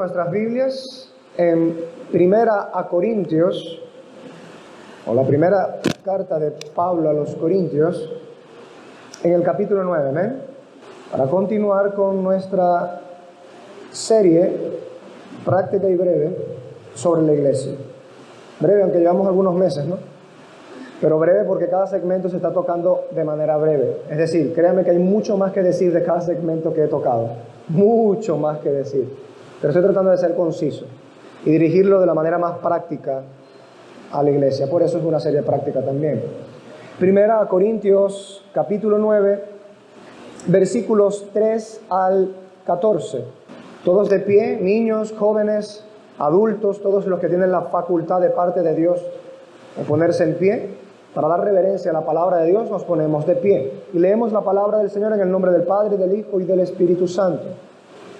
nuestras Biblias en Primera a Corintios, o la primera carta de Pablo a los Corintios, en el capítulo 9, amén, para continuar con nuestra serie práctica y breve sobre la iglesia. Breve, aunque llevamos algunos meses, ¿no? Pero breve porque cada segmento se está tocando de manera breve. Es decir, créanme que hay mucho más que decir de cada segmento que he tocado. Mucho más que decir. Pero estoy tratando de ser conciso y dirigirlo de la manera más práctica a la iglesia. Por eso es una serie práctica también. Primera a Corintios, capítulo 9, versículos 3 al 14. Todos de pie, niños, jóvenes, adultos, todos los que tienen la facultad de parte de Dios de ponerse en pie. Para dar reverencia a la palabra de Dios nos ponemos de pie y leemos la palabra del Señor en el nombre del Padre, del Hijo y del Espíritu Santo.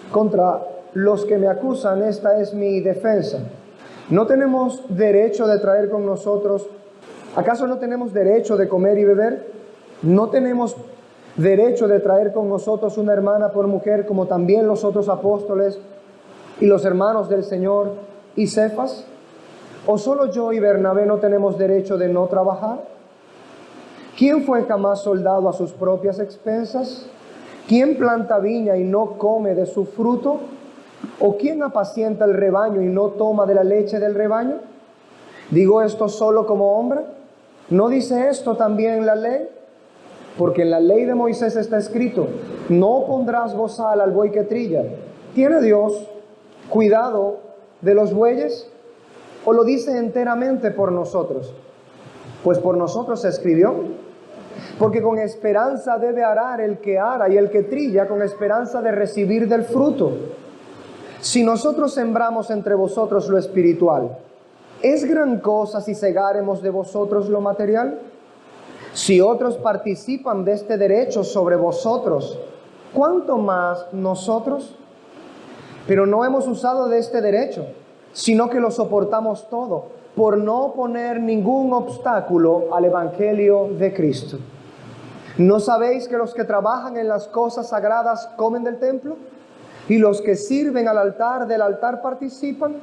Contra los que me acusan, esta es mi defensa. ¿No tenemos derecho de traer con nosotros? ¿Acaso no tenemos derecho de comer y beber? ¿No tenemos derecho de traer con nosotros una hermana por mujer, como también los otros apóstoles y los hermanos del Señor y Cefas? ¿O solo yo y Bernabé no tenemos derecho de no trabajar? ¿Quién fue jamás soldado a sus propias expensas? ¿Quién planta viña y no come de su fruto? ¿O quién apacienta el rebaño y no toma de la leche del rebaño? ¿Digo esto solo como hombre? ¿No dice esto también la ley? Porque en la ley de Moisés está escrito: no pondrás bozal al buey que trilla. ¿Tiene Dios cuidado de los bueyes? ¿O lo dice enteramente por nosotros? Pues por nosotros se escribió. Porque con esperanza debe arar el que ara, y el que trilla con esperanza de recibir del fruto. Si nosotros sembramos entre vosotros lo espiritual, ¿es gran cosa si segáremos de vosotros lo material? Si otros participan de este derecho sobre vosotros, ¿cuánto más nosotros? Pero no hemos usado de este derecho, sino que lo soportamos todo, por no poner ningún obstáculo al Evangelio de Cristo. ¿No sabéis que los que trabajan en las cosas sagradas comen del templo? ¿Y los que sirven al altar del altar participan?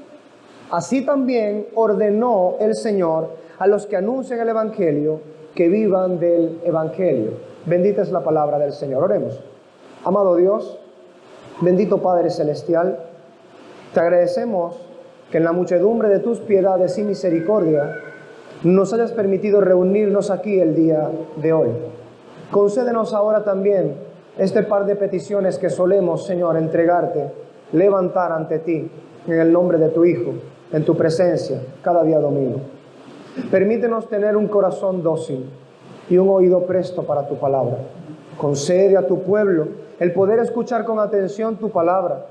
Así también ordenó el Señor a los que anuncian el Evangelio que vivan del Evangelio. Bendita es la palabra del Señor. Oremos. Amado Dios, bendito Padre Celestial, te agradecemos que en la muchedumbre de tus piedades y misericordia nos hayas permitido reunirnos aquí el día de hoy. Concédenos ahora también este par de peticiones que solemos, Señor, entregarte, levantar ante ti, en el nombre de tu Hijo, en tu presencia, cada día domingo. Permítenos tener un corazón dócil y un oído presto para tu palabra. Concede a tu pueblo el poder escuchar con atención tu palabra,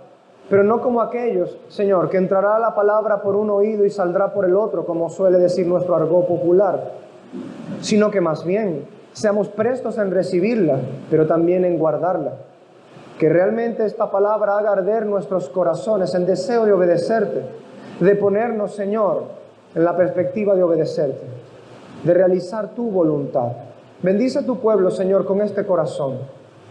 pero no como aquellos, Señor, que entrará la palabra por un oído y saldrá por el otro, como suele decir nuestro argot popular, sino que más bien seamos prestos en recibirla, pero también en guardarla. Que realmente esta palabra haga arder nuestros corazones en deseo de obedecerte, de ponernos, Señor, en la perspectiva de obedecerte, de realizar tu voluntad. Bendice a tu pueblo, Señor, con este corazón,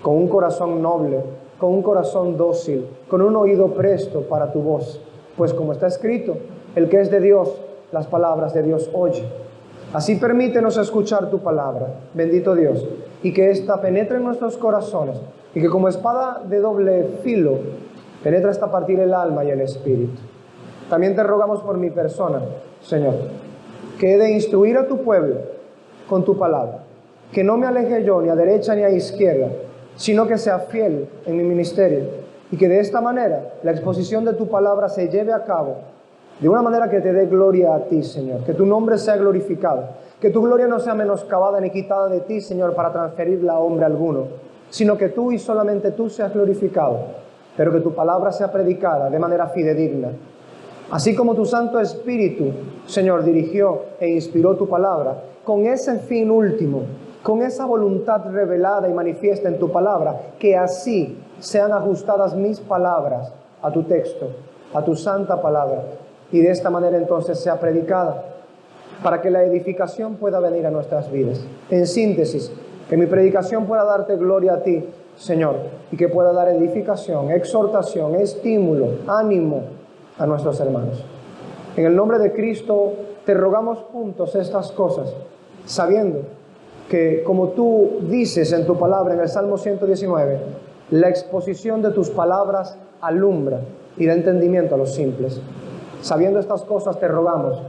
con un corazón noble, con un corazón dócil, con un oído presto para tu voz. Pues como está escrito, el que es de Dios, las palabras de Dios oye. Así permítenos escuchar tu palabra, bendito Dios, y que ésta penetre en nuestros corazones, y que como espada de doble filo, penetre hasta partir el alma y el espíritu. También te rogamos por mi persona, Señor, que he de instruir a tu pueblo con tu palabra, que no me aleje yo ni a derecha ni a izquierda, sino que sea fiel en mi ministerio, y que de esta manera la exposición de tu palabra se lleve a cabo de una manera que te dé gloria a ti, Señor, que tu nombre sea glorificado, que tu gloria no sea menoscabada ni quitada de ti, Señor, para transferirla a hombre alguno, sino que tú y solamente tú seas glorificado, pero que tu palabra sea predicada de manera fidedigna. Así como tu Santo Espíritu, Señor, dirigió e inspiró tu palabra, con ese fin último, con esa voluntad revelada y manifiesta en tu palabra, que así sean ajustadas mis palabras a tu texto, a tu santa palabra, y de esta manera entonces sea predicada, para que la edificación pueda venir a nuestras vidas. En síntesis, que mi predicación pueda darte gloria a ti, Señor, y que pueda dar edificación, exhortación, estímulo, ánimo, a nuestros hermanos. En el nombre de Cristo te rogamos juntos estas cosas, sabiendo que, como tú dices en tu palabra en el Salmo 119, la exposición de tus palabras alumbra y da entendimiento a los simples. Sabiendo estas cosas te rogamos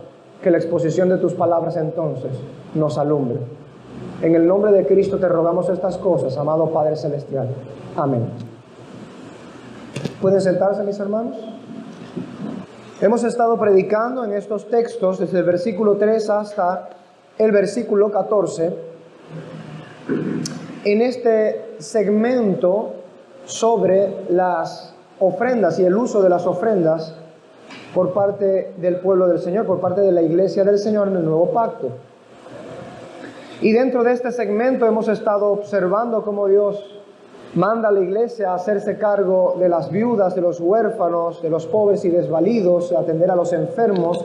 que la exposición de tus palabras entonces nos alumbre. En el nombre de Cristo te rogamos estas cosas, amado Padre Celestial. Amén. ¿Pueden sentarse, mis hermanos? Hemos estado predicando en estos textos desde el versículo 3 hasta el versículo 14, en este segmento sobre las ofrendas y el uso de las ofrendas por parte del pueblo del Señor, por parte de la iglesia del Señor en el nuevo pacto. Y dentro de este segmento hemos estado observando cómo Dios manda a la iglesia a hacerse cargo de las viudas, de los huérfanos, de los pobres y desvalidos, a atender a los enfermos.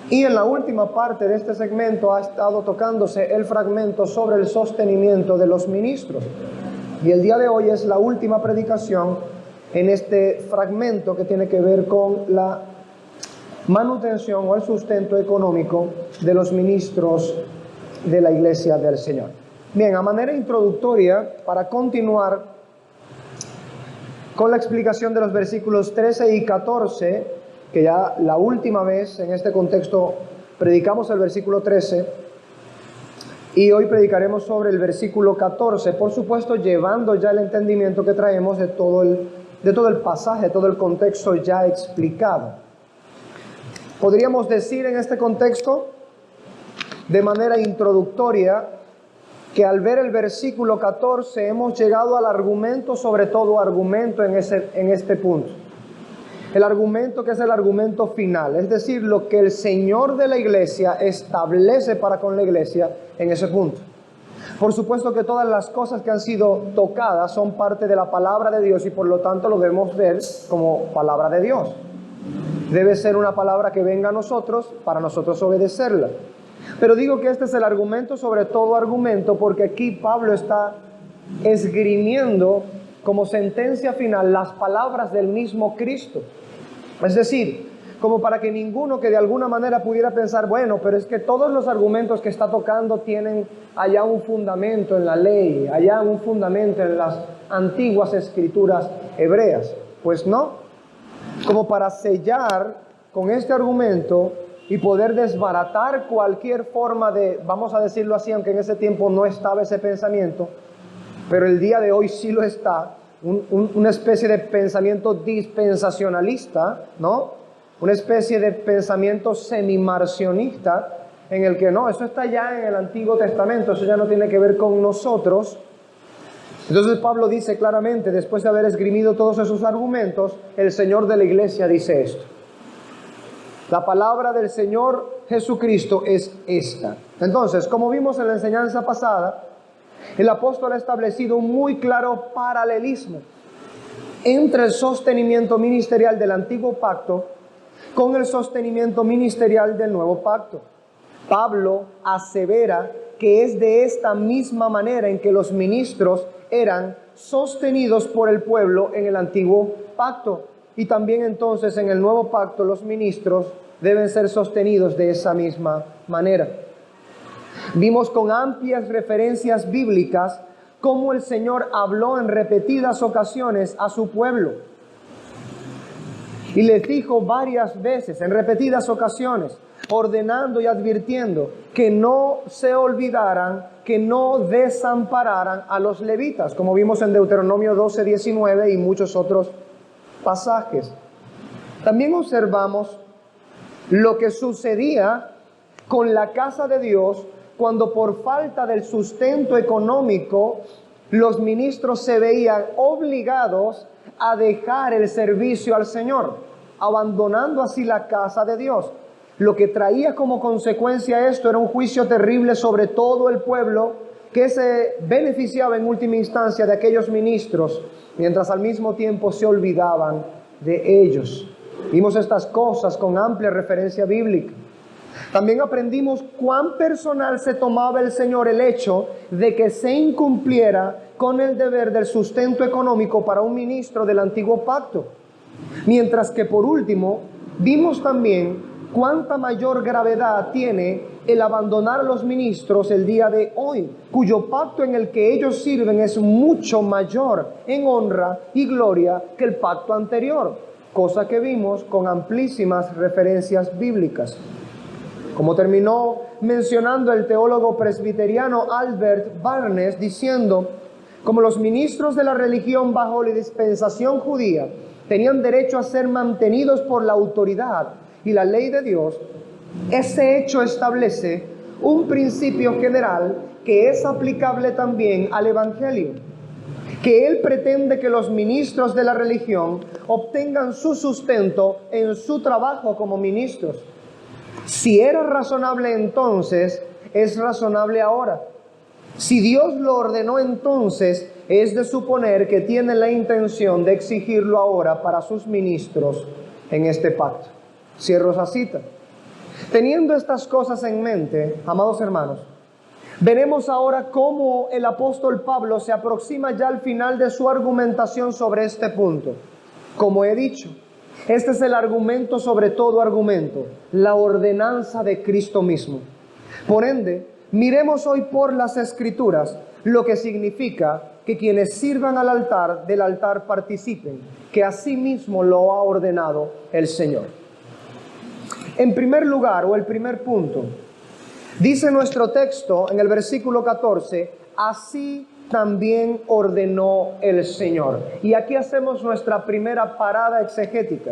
Y en la última parte de este segmento ha estado tocándose el fragmento sobre el sostenimiento de los ministros. Y el día de hoy es la última predicación en este fragmento que tiene que ver con la manutención o el sustento económico de los ministros de la iglesia del Señor. Bien, a manera introductoria, para continuar con la explicación de los versículos 13 y 14, que ya la última vez en este contexto predicamos el versículo 13, y hoy predicaremos sobre el versículo 14, por supuesto llevando ya el entendimiento que traemos de todo el pasaje, todo el contexto ya explicado. Podríamos decir en este contexto, de manera introductoria, que al ver el versículo 14 hemos llegado al argumento, sobre todo argumento en este punto. El argumento que es el argumento final, es decir, lo que el Señor de la iglesia establece para con la iglesia en ese punto. Por supuesto que todas las cosas que han sido tocadas son parte de la palabra de Dios y por lo tanto lo debemos ver como palabra de Dios. Debe ser una palabra que venga a nosotros para nosotros obedecerla. Pero digo que este es el argumento sobre todo argumento porque aquí Pablo está esgrimiendo como sentencia final las palabras del mismo Cristo. Es decir, como para que ninguno que de alguna manera pudiera pensar, bueno, pero es que todos los argumentos que está tocando tienen allá un fundamento en la ley, allá un fundamento en las antiguas escrituras hebreas. Pues no, como para sellar con este argumento y poder desbaratar cualquier forma de, vamos a decirlo así, aunque en ese tiempo no estaba ese pensamiento, pero el día de hoy sí lo está, una especie de pensamiento dispensacionalista, ¿no? Una especie de pensamiento semimarcionista en el que no, eso está ya en el Antiguo Testamento, eso ya no tiene que ver con nosotros. Entonces Pablo dice claramente, después de haber esgrimido todos esos argumentos, el Señor de la iglesia dice esto. La palabra del Señor Jesucristo es esta. Entonces, como vimos en la enseñanza pasada, el apóstol ha establecido un muy claro paralelismo entre el sostenimiento ministerial del antiguo pacto con el sostenimiento ministerial del nuevo pacto. Pablo asevera que es de esta misma manera en que los ministros eran sostenidos por el pueblo en el antiguo pacto. Y también entonces en el nuevo pacto los ministros deben ser sostenidos de esa misma manera. Vimos con amplias referencias bíblicas cómo el Señor habló en repetidas ocasiones a su pueblo. Y les dijo varias veces, en repetidas ocasiones, ordenando y advirtiendo que no se olvidaran, que no desampararan a los levitas, como vimos en Deuteronomio 12:19 y muchos otros pasajes. También observamos lo que sucedía con la casa de Dios cuando por falta del sustento económico los ministros se veían obligados a dejar el servicio al Señor, abandonando así la casa de Dios. Lo que traía como consecuencia esto era un juicio terrible sobre todo el pueblo que se beneficiaba en última instancia de aquellos ministros, mientras al mismo tiempo se olvidaban de ellos. Vimos estas cosas con amplia referencia bíblica. También aprendimos cuán personal se tomaba el Señor el hecho de que se incumpliera con el deber del sustento económico para un ministro del antiguo pacto. Mientras que por último, vimos también cuánta mayor gravedad tiene el abandonar a los ministros el día de hoy, cuyo pacto en el que ellos sirven es mucho mayor en honra y gloria que el pacto anterior, cosa que vimos con amplísimas referencias bíblicas. Como terminó mencionando el teólogo presbiteriano Albert Barnes, diciendo: como los ministros de la religión bajo la dispensación judía tenían derecho a ser mantenidos por la autoridad y la ley de Dios, ese hecho establece un principio general que es aplicable también al Evangelio, que Él pretende que los ministros de la religión obtengan su sustento en su trabajo como ministros. Si era razonable entonces, es razonable ahora. Si Dios lo ordenó entonces, es de suponer que tiene la intención de exigirlo ahora para sus ministros en este pacto. Cierro esa cita. Teniendo estas cosas en mente, amados hermanos, veremos ahora cómo el apóstol Pablo se aproxima ya al final de su argumentación sobre este punto. Como he dicho, este es el argumento sobre todo argumento, la ordenanza de Cristo mismo. Por ende, miremos hoy por las Escrituras lo que significa que quienes sirvan al altar, del altar participen, que asimismo lo ha ordenado el Señor. En primer lugar, o el primer punto, dice nuestro texto en el versículo 14, así también ordenó el Señor. Y aquí hacemos nuestra primera parada exegética.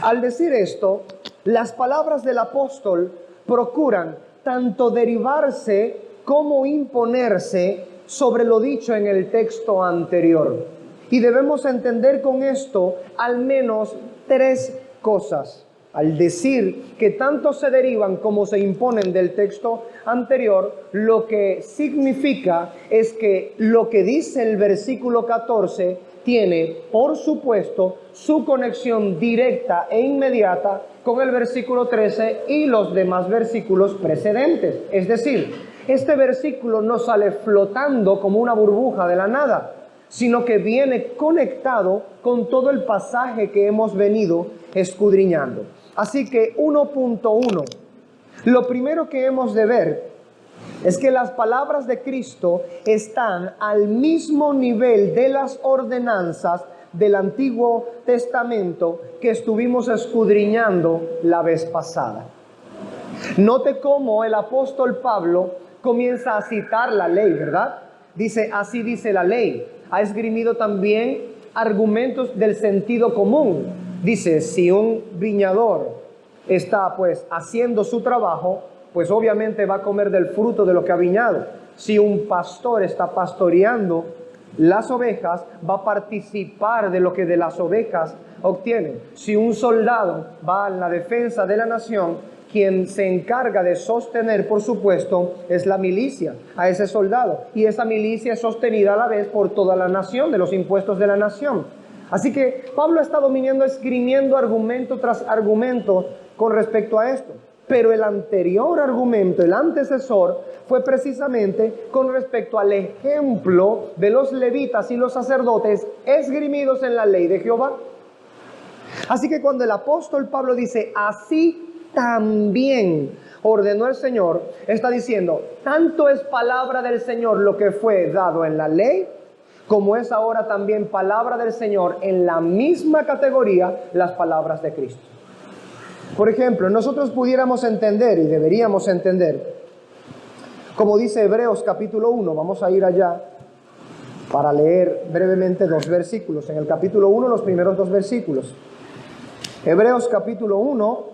Al decir esto, las palabras del apóstol procuran tanto derivarse como imponerse sobre lo dicho en el texto anterior. Y debemos entender con esto al menos tres cosas. Al decir que tanto se derivan como se imponen del texto anterior, lo que significa es que lo que dice el versículo 14 tiene, por supuesto, su conexión directa e inmediata con el versículo 13 y los demás versículos precedentes. Es decir, este versículo no sale flotando como una burbuja de la nada, sino que viene conectado con todo el pasaje que hemos venido escudriñando. Así que 1.1, lo primero que hemos de ver es que las palabras de Cristo están al mismo nivel de las ordenanzas del Antiguo Testamento que estuvimos escudriñando la vez pasada. Note cómo el apóstol Pablo comienza a citar la ley, ¿verdad? Dice, así dice la ley. Ha esgrimido también argumentos del sentido común. Dice, si un viñador está pues haciendo su trabajo, pues obviamente va a comer del fruto de lo que ha viñado. Si un pastor está pastoreando las ovejas, va a participar de lo que de las ovejas obtiene. Si un soldado va a la defensa de la nación, quien se encarga de sostener, por supuesto, es la milicia a ese soldado. Y esa milicia es sostenida a la vez por toda la nación, de los impuestos de la nación. Así que Pablo ha estado esgrimiendo argumento tras argumento con respecto a esto. Pero el anterior argumento, el antecesor, fue precisamente con respecto al ejemplo de los levitas y los sacerdotes esgrimidos en la ley de Jehová. Así que cuando el apóstol Pablo dice, así también ordenó el Señor, está diciendo, tanto es palabra del Señor lo que fue dado en la ley, como es ahora también palabra del Señor en la misma categoría las palabras de Cristo. Por ejemplo, nosotros pudiéramos entender y deberíamos entender, como dice Hebreos capítulo 1, vamos a ir allá para leer brevemente dos versículos. En el capítulo 1, los primeros dos versículos. Hebreos capítulo 1,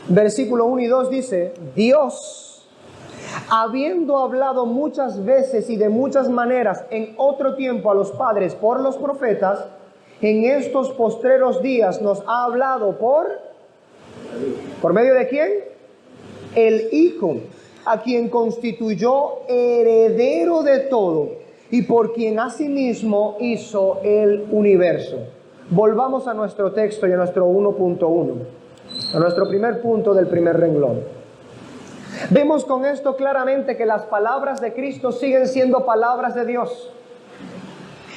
versículo 1 y 2 dice, Dios, habiendo hablado muchas veces y de muchas maneras en otro tiempo a los padres por los profetas, en estos postreros días nos ha hablado ¿por medio de quién? El Hijo, a quien constituyó heredero de todo y por quien asimismo hizo el universo. Volvamos a nuestro texto y a nuestro 1.1, a nuestro primer punto del primer renglón. Vemos con esto claramente que las palabras de Cristo siguen siendo palabras de Dios.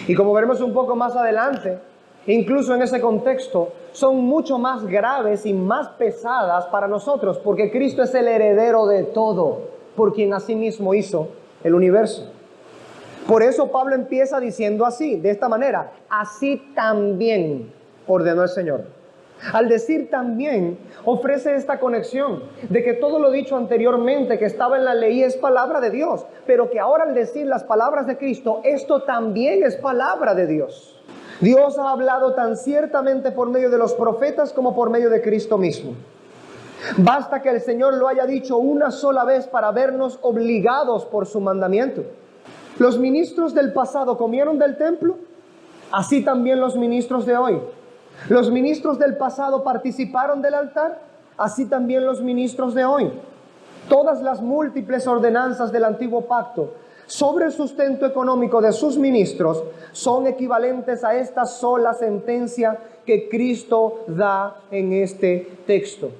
Y como veremos un poco más adelante, incluso en ese contexto, son mucho más graves y más pesadas para nosotros, porque Cristo es el heredero de todo, por quien asimismo hizo el universo. Por eso Pablo empieza diciendo así, de esta manera: así también ordenó el Señor. Al decir también, ofrece esta conexión de que todo lo dicho anteriormente que estaba en la ley es palabra de Dios, pero que ahora al decir las palabras de Cristo, esto también es palabra de Dios. Dios ha hablado tan ciertamente por medio de los profetas como por medio de Cristo mismo. Basta que el Señor lo haya dicho una sola vez para vernos obligados por su mandamiento. Los ministros del pasado comieron del templo, así también los ministros de hoy. Los ministros del pasado participaron del altar, así también los ministros de hoy. Todas las múltiples ordenanzas del antiguo pacto sobre el sustento económico de sus ministros son equivalentes a esta sola sentencia que Cristo da en este texto.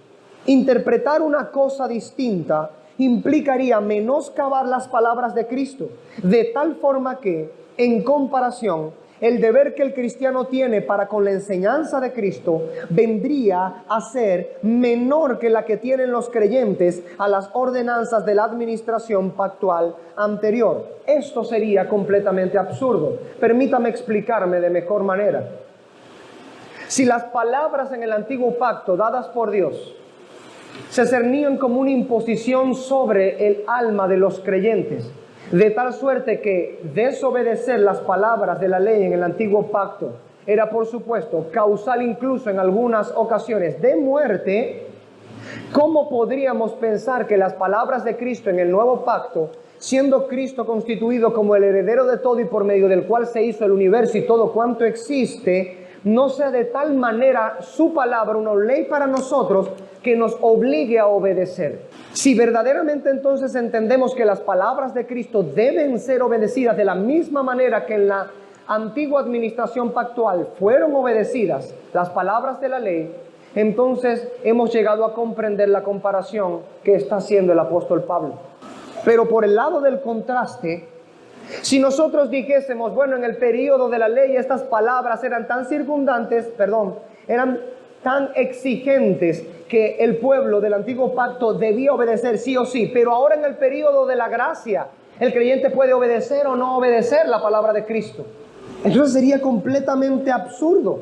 Interpretar una cosa distinta implicaría menoscabar las palabras de Cristo, de tal forma que, en comparación, el deber que el cristiano tiene para con la enseñanza de Cristo vendría a ser menor que la que tienen los creyentes a las ordenanzas de la administración pactual anterior. Esto sería completamente absurdo. Permítame explicarme de mejor manera. Si las palabras en el antiguo pacto dadas por Dios se cernían como una imposición sobre el alma de los creyentes, de tal suerte que desobedecer las palabras de la ley en el antiguo pacto era, por supuesto, causal incluso en algunas ocasiones de muerte, ¿cómo podríamos pensar que las palabras de Cristo en el nuevo pacto, siendo Cristo constituido como el heredero de todo y por medio del cual se hizo el universo y todo cuanto existe, no sea de tal manera su palabra una ley para nosotros que nos obligue a obedecer? Si verdaderamente entonces entendemos que las palabras de Cristo deben ser obedecidas de la misma manera que en la antigua administración pactual fueron obedecidas las palabras de la ley, entonces hemos llegado a comprender la comparación que está haciendo el apóstol Pablo. Pero por el lado del contraste, si nosotros dijésemos, bueno, en el periodo de la ley estas palabras eran tan eran tan exigentes que el pueblo del antiguo pacto debía obedecer sí o sí, pero ahora en el periodo de la gracia, el creyente puede obedecer o no obedecer la palabra de Cristo. Entonces sería completamente absurdo,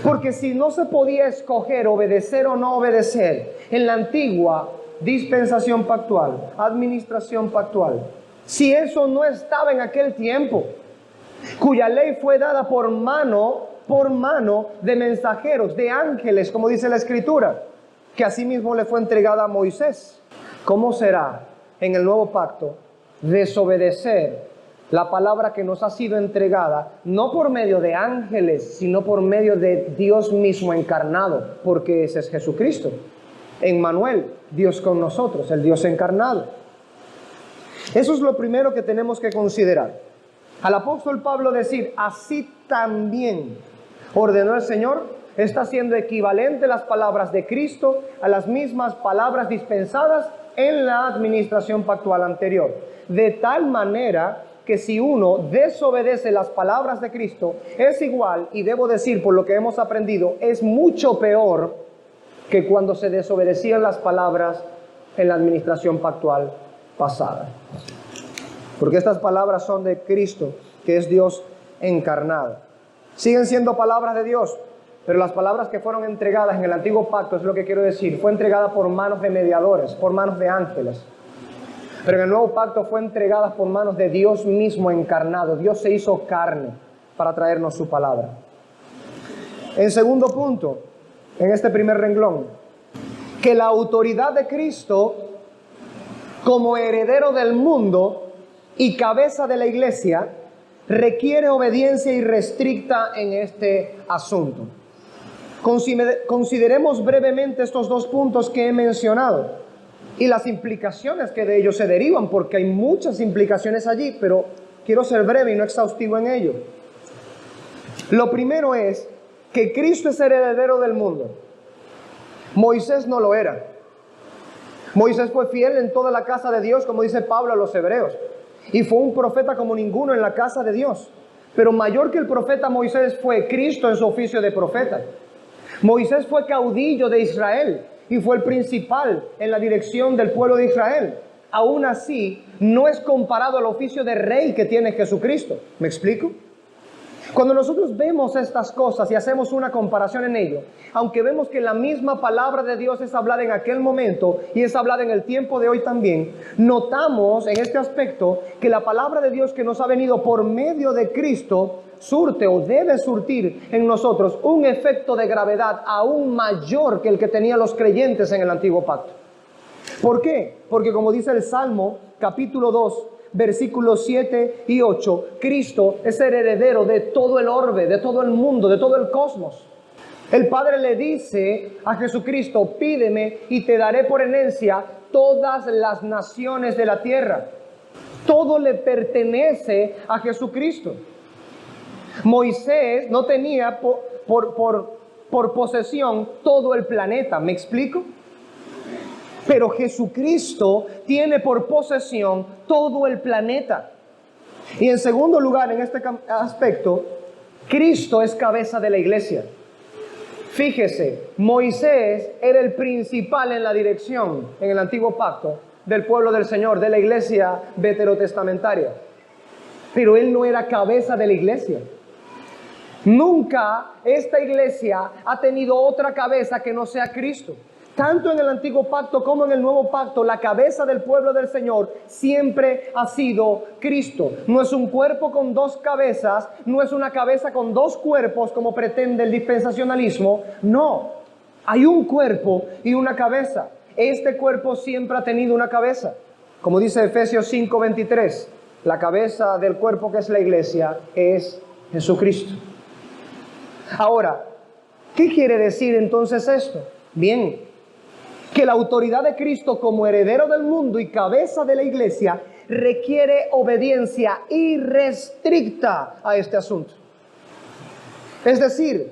porque si no se podía escoger obedecer o no obedecer en la antigua dispensación pactual, administración pactual, si eso no estaba en aquel tiempo, cuya ley fue dada por mano de mensajeros, de ángeles, como dice la Escritura, que asimismo le fue entregada a Moisés, ¿cómo será en el nuevo pacto desobedecer la palabra que nos ha sido entregada, no por medio de ángeles, sino por medio de Dios mismo encarnado? Porque ese es Jesucristo, Emmanuel, Dios con nosotros, el Dios encarnado. Eso es lo primero que tenemos que considerar. Al apóstol Pablo decir, así también ordenó el Señor, está siendo equivalente las palabras de Cristo a las mismas palabras dispensadas en la administración pactual anterior. De tal manera que si uno desobedece las palabras de Cristo, es igual, y debo decir por lo que hemos aprendido, es mucho peor que cuando se desobedecían las palabras en la administración pactual pasada. Porque estas palabras son de Cristo, que es Dios encarnado. Siguen siendo palabras de Dios, pero las palabras que fueron entregadas en el antiguo pacto, es lo que quiero decir, fue entregada por manos de mediadores, por manos de ángeles. Pero en el nuevo pacto fue entregada por manos de Dios mismo encarnado. Dios se hizo carne para traernos su palabra. En segundo punto, en este primer renglón, que la autoridad de Cristo como heredero del mundo y cabeza de la iglesia requiere obediencia irrestricta en este asunto. Consideremos brevemente estos dos puntos que he mencionado y las implicaciones que de ellos se derivan, porque hay muchas implicaciones allí, pero quiero ser breve y no exhaustivo en ello. Lo primero es que Cristo es el heredero del mundo. Moisés no lo era. Moisés fue fiel en toda la casa de Dios, como dice Pablo a los hebreos, y fue un profeta como ninguno en la casa de Dios. Pero mayor que el profeta Moisés fue Cristo en su oficio de profeta. Moisés fue caudillo de Israel y fue el principal en la dirección del pueblo de Israel. Aún así, no es comparado al oficio de rey que tiene Jesucristo. ¿Me explico? Cuando nosotros vemos estas cosas y hacemos una comparación en ello, aunque vemos que la misma palabra de Dios es hablada en aquel momento y es hablada en el tiempo de hoy también, notamos en este aspecto que la palabra de Dios que nos ha venido por medio de Cristo surte o debe surtir en nosotros un efecto de gravedad aún mayor que el que tenían los creyentes en el antiguo pacto. ¿Por qué? Porque como dice el Salmo capítulo 2, versículos 7 y 8, Cristo es el heredero de todo el orbe, de todo el mundo, de todo el cosmos. El Padre le dice a Jesucristo: pídeme y te daré por herencia todas las naciones de la tierra. Todo le pertenece a Jesucristo. Moisés no tenía por posesión todo el planeta, ¿me explico? Pero Jesucristo tiene por posesión todo el planeta. Y en segundo lugar, en este aspecto, Cristo es cabeza de la iglesia. Fíjese, Moisés era el principal en la dirección, en el antiguo pacto, del pueblo del Señor, de la iglesia veterotestamentaria. Pero él no era cabeza de la iglesia. Nunca esta iglesia ha tenido otra cabeza que no sea Cristo. Tanto en el antiguo pacto como en el nuevo pacto, la cabeza del pueblo del Señor siempre ha sido Cristo. No es un cuerpo con dos cabezas, no es una cabeza con dos cuerpos como pretende el dispensacionalismo. No, hay un cuerpo y una cabeza. Este cuerpo siempre ha tenido una cabeza. Como dice Efesios 5:23, la cabeza del cuerpo que es la iglesia es Jesucristo. Ahora, ¿qué quiere decir entonces esto? Bien, que la autoridad de Cristo como heredero del mundo y cabeza de la iglesia requiere obediencia irrestricta a este asunto. Es decir,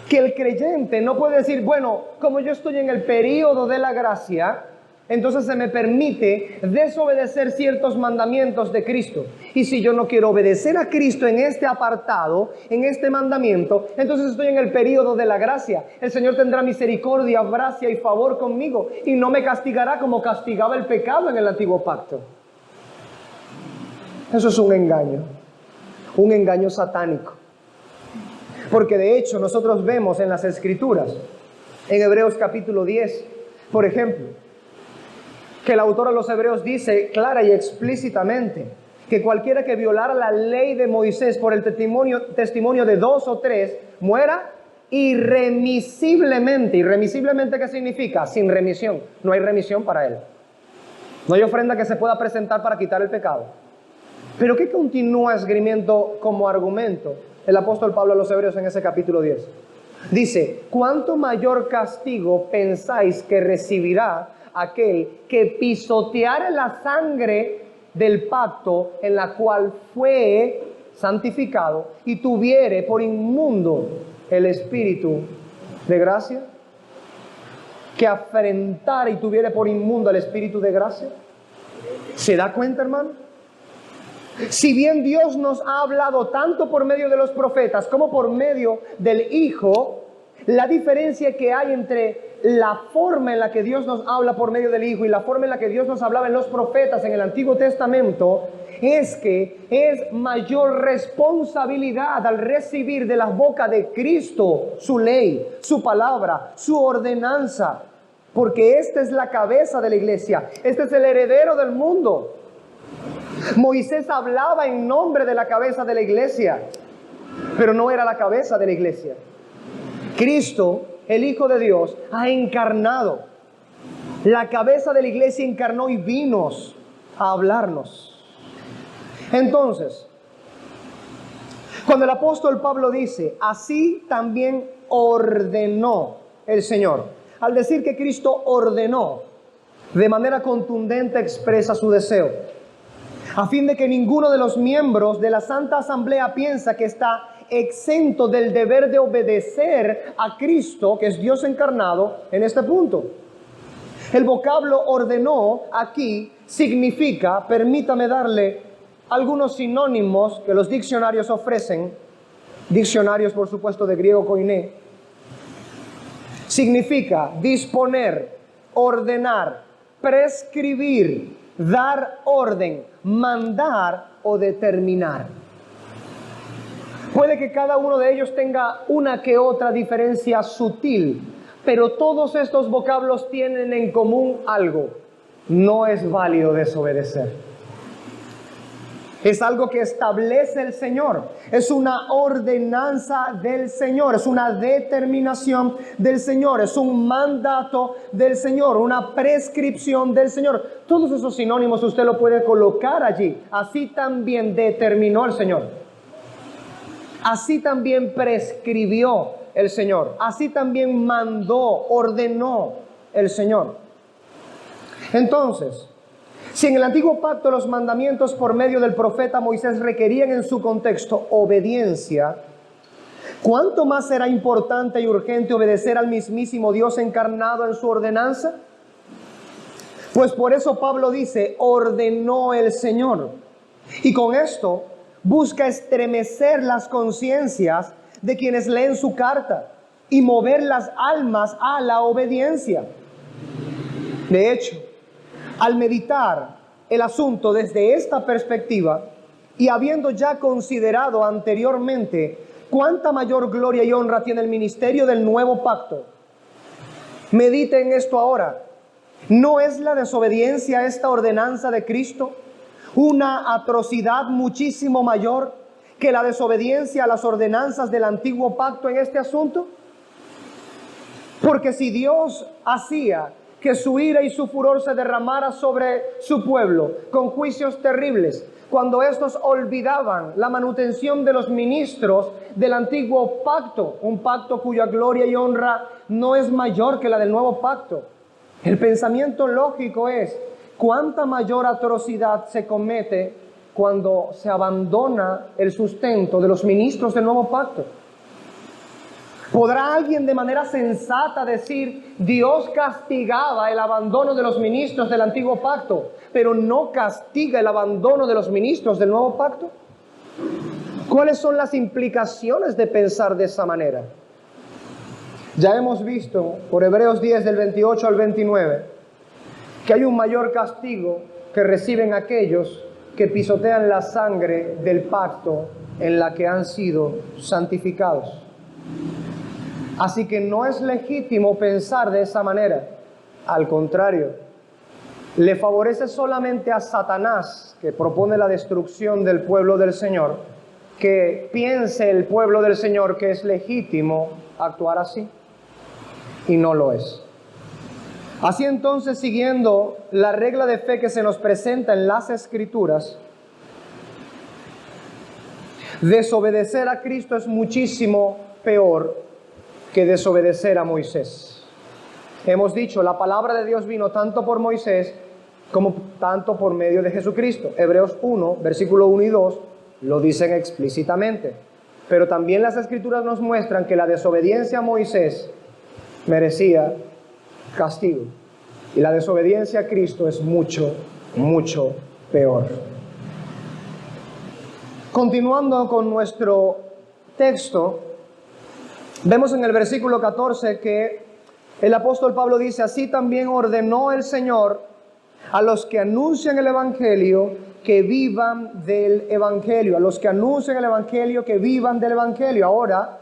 que el creyente no puede decir: bueno, como yo estoy en el período de la gracia, entonces se me permite desobedecer ciertos mandamientos de Cristo. Y si yo no quiero obedecer a Cristo en este apartado, en este mandamiento, entonces estoy en el período de la gracia. El Señor tendrá misericordia, gracia y favor conmigo y no me castigará como castigaba el pecado en el antiguo pacto. Eso es un engaño satánico. Porque de hecho nosotros vemos en las Escrituras, en Hebreos capítulo 10, por ejemplo, que el autor de los Hebreos dice clara y explícitamente que cualquiera que violara la ley de Moisés por el testimonio de dos o tres, muera irremisiblemente. ¿Irremisiblemente qué significa? Sin remisión. No hay remisión para él. No hay ofrenda que se pueda presentar para quitar el pecado. Pero ¿qué continúa esgrimiendo como argumento el apóstol Pablo a los Hebreos en ese capítulo 10? Dice: ¿cuánto mayor castigo pensáis que recibirá aquel que pisoteare la sangre del pacto en la cual fue santificado y tuviere por inmundo el espíritu de gracia? ¿Que afrentare y tuviere por inmundo el espíritu de gracia? ¿Se da cuenta, hermano? Si bien Dios nos ha hablado tanto por medio de los profetas como por medio del Hijo, la diferencia que hay entre la forma en la que Dios nos habla por medio del Hijo y la forma en la que Dios nos hablaba en los profetas en el Antiguo Testamento es que es mayor responsabilidad al recibir de la boca de Cristo su ley, su palabra, su ordenanza, porque esta es la cabeza de la iglesia, este es el heredero del mundo. Moisés hablaba en nombre de la cabeza de la iglesia, pero no era la cabeza de la iglesia. Cristo, el Hijo de Dios, ha encarnado. La cabeza de la iglesia encarnó y vino a hablarnos. Entonces, cuando el apóstol Pablo dice: así también ordenó el Señor, al decir que Cristo ordenó, de manera contundente expresa su deseo, a fin de que ninguno de los miembros de la Santa Asamblea piensa que está exento del deber de obedecer a Cristo, que es Dios encarnado, en este punto. El vocablo ordenó aquí significa, permítame darle algunos sinónimos que los diccionarios ofrecen, diccionarios por supuesto de griego koiné, significa disponer, ordenar, prescribir, dar orden, mandar o determinar. Puede que cada uno de ellos tenga una que otra diferencia sutil, pero todos estos vocablos tienen en común algo: no es válido desobedecer. Es algo que establece el Señor, es una ordenanza del Señor, es una determinación del Señor, es un mandato del Señor, una prescripción del Señor. Todos esos sinónimos usted lo puede colocar allí. Así también determinó el Señor, así también prescribió el Señor, así también mandó, ordenó el Señor. Entonces, si en el antiguo pacto los mandamientos por medio del profeta Moisés requerían en su contexto obediencia, ¿cuánto más será importante y urgente obedecer al mismísimo Dios encarnado en su ordenanza? Pues por eso Pablo dice, ordenó el Señor. Y con esto busca estremecer las conciencias de quienes leen su carta y mover las almas a la obediencia. De hecho, al meditar el asunto desde esta perspectiva y habiendo ya considerado anteriormente cuánta mayor gloria y honra tiene el ministerio del nuevo pacto, medite en esto ahora. ¿No es la desobediencia a esta ordenanza de Cristo una atrocidad muchísimo mayor que la desobediencia a las ordenanzas del antiguo pacto en este asunto? Porque si Dios hacía que su ira y su furor se derramara sobre su pueblo con juicios terribles, cuando estos olvidaban la manutención de los ministros del antiguo pacto, un pacto cuya gloria y honra no es mayor que la del nuevo pacto, el pensamiento lógico es: ¿cuánta mayor atrocidad se comete cuando se abandona el sustento de los ministros del nuevo pacto? ¿Podrá alguien de manera sensata decir, Dios castigaba el abandono de los ministros del antiguo pacto, pero no castiga el abandono de los ministros del nuevo pacto? ¿Cuáles son las implicaciones de pensar de esa manera? Ya hemos visto por Hebreos 10 del 28 al 29 que hay un mayor castigo que reciben aquellos que pisotean la sangre del pacto en la que han sido santificados. Así que no es legítimo pensar de esa manera. Al contrario, le favorece solamente a Satanás, que propone la destrucción del pueblo del Señor, que piense el pueblo del Señor que es legítimo actuar así, y no lo es. Así entonces, siguiendo la regla de fe que se nos presenta en las Escrituras, desobedecer a Cristo es muchísimo peor que desobedecer a Moisés. Hemos dicho, la palabra de Dios vino tanto por Moisés como tanto por medio de Jesucristo. Hebreos 1, versículo 1 y 2 lo dicen explícitamente. Pero también las Escrituras nos muestran que la desobediencia a Moisés merecía castigo. Y la desobediencia a Cristo es mucho, mucho peor. Continuando con nuestro texto, vemos en el versículo 14 que el apóstol Pablo dice, así también ordenó el Señor a los que anuncian el Evangelio que vivan del Evangelio, a los que anuncian el Evangelio que vivan del Evangelio. Ahora,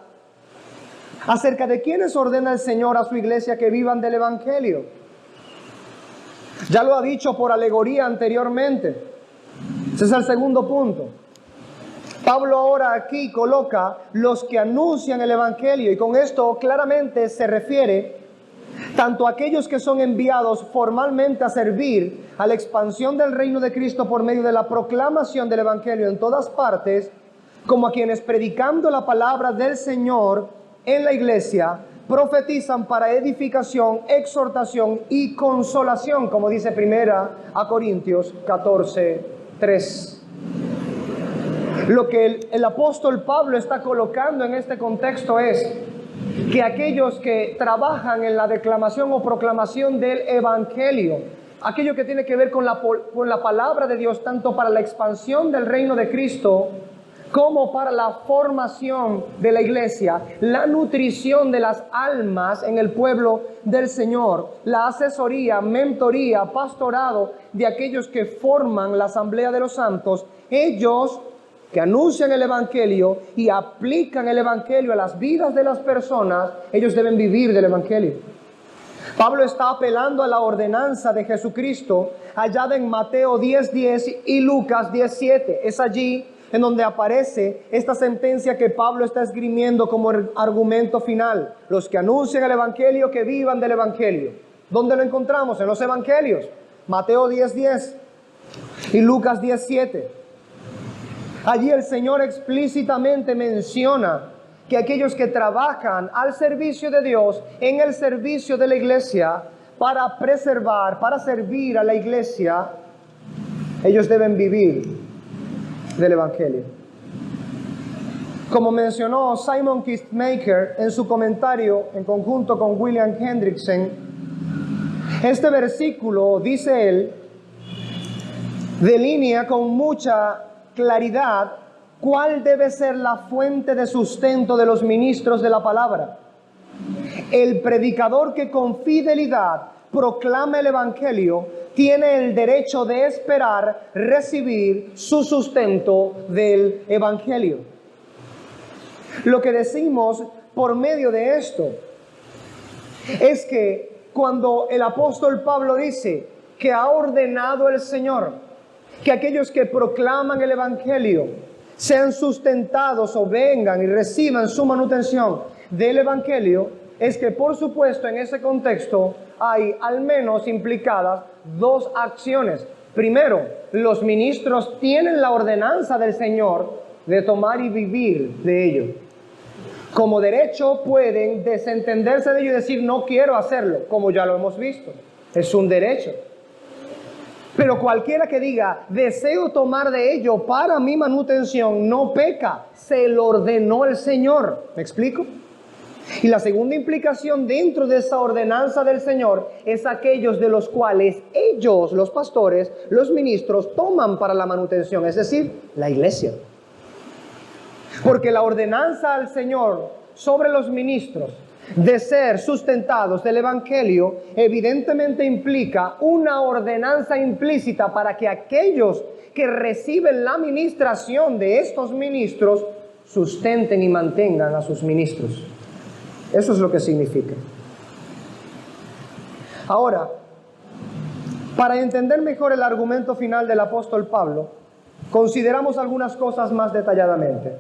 ¿acerca de quiénes ordena el Señor a su iglesia que vivan del Evangelio? Ya lo ha dicho por alegoría anteriormente. Ese es el segundo punto. Pablo ahora aquí coloca los que anuncian el Evangelio, y con esto claramente se refiere tanto a aquellos que son enviados formalmente a servir a la expansión del reino de Cristo por medio de la proclamación del Evangelio en todas partes, como a quienes predicando la palabra del Señor en la iglesia profetizan para edificación, exhortación y consolación, como dice 1 Corintios 14:3. Lo que el apóstol Pablo está colocando en este contexto es que aquellos que trabajan en la declamación o proclamación del Evangelio aquello que tiene que ver con la palabra de Dios, tanto para la expansión del reino de Cristo, como para la formación de la iglesia, la nutrición de las almas en el pueblo del Señor, la asesoría, mentoría, pastorado de aquellos que forman la asamblea de los santos, ellos que anuncian el evangelio y aplican el evangelio a las vidas de las personas, ellos deben vivir del evangelio. Pablo está apelando a la ordenanza de Jesucristo hallada en Mateo 10:10 y Lucas 10:7. Es allí en donde aparece esta sentencia que Pablo está esgrimiendo como argumento final. Los que anuncian el evangelio, que vivan del evangelio. ¿Dónde lo encontramos? En los evangelios. Mateo 10:10 y Lucas 10:7. Allí el Señor explícitamente menciona que aquellos que trabajan al servicio de Dios, en el servicio de la iglesia, para preservar, para servir a la iglesia, ellos deben vivir del evangelio. Como mencionó Simon Kistemaker en su comentario en conjunto con William Hendrickson, este versículo, dice él, delinea con mucha claridad cuál debe ser la fuente de sustento de los ministros de la palabra. El predicador que con fidelidad proclama el evangelio tiene el derecho de esperar recibir su sustento del evangelio. Lo que decimos por medio de esto es que cuando el apóstol Pablo dice que ha ordenado el Señor que aquellos que proclaman el evangelio sean sustentados o vengan y reciban su manutención del evangelio, es que por supuesto en ese contexto hay al menos implicadas dos acciones. Primero, los ministros tienen la ordenanza del Señor de tomar y vivir de ello. Como derecho pueden desentenderse de ello y decir no quiero hacerlo, como ya lo hemos visto. Es un derecho. Pero cualquiera que diga, deseo tomar de ello para mi manutención, no peca, se lo ordenó el Señor. ¿Me explico? Y la segunda implicación dentro de esa ordenanza del Señor es aquellos de los cuales ellos, los pastores, los ministros, toman para la manutención, es decir, la iglesia. Porque la ordenanza al Señor sobre los ministros de ser sustentados del evangelio evidentemente implica una ordenanza implícita para que aquellos que reciben la ministración de estos ministros sustenten y mantengan a sus ministros. Eso es lo que significa. Ahora, para entender mejor el argumento final del apóstol Pablo, consideramos algunas cosas más detalladamente.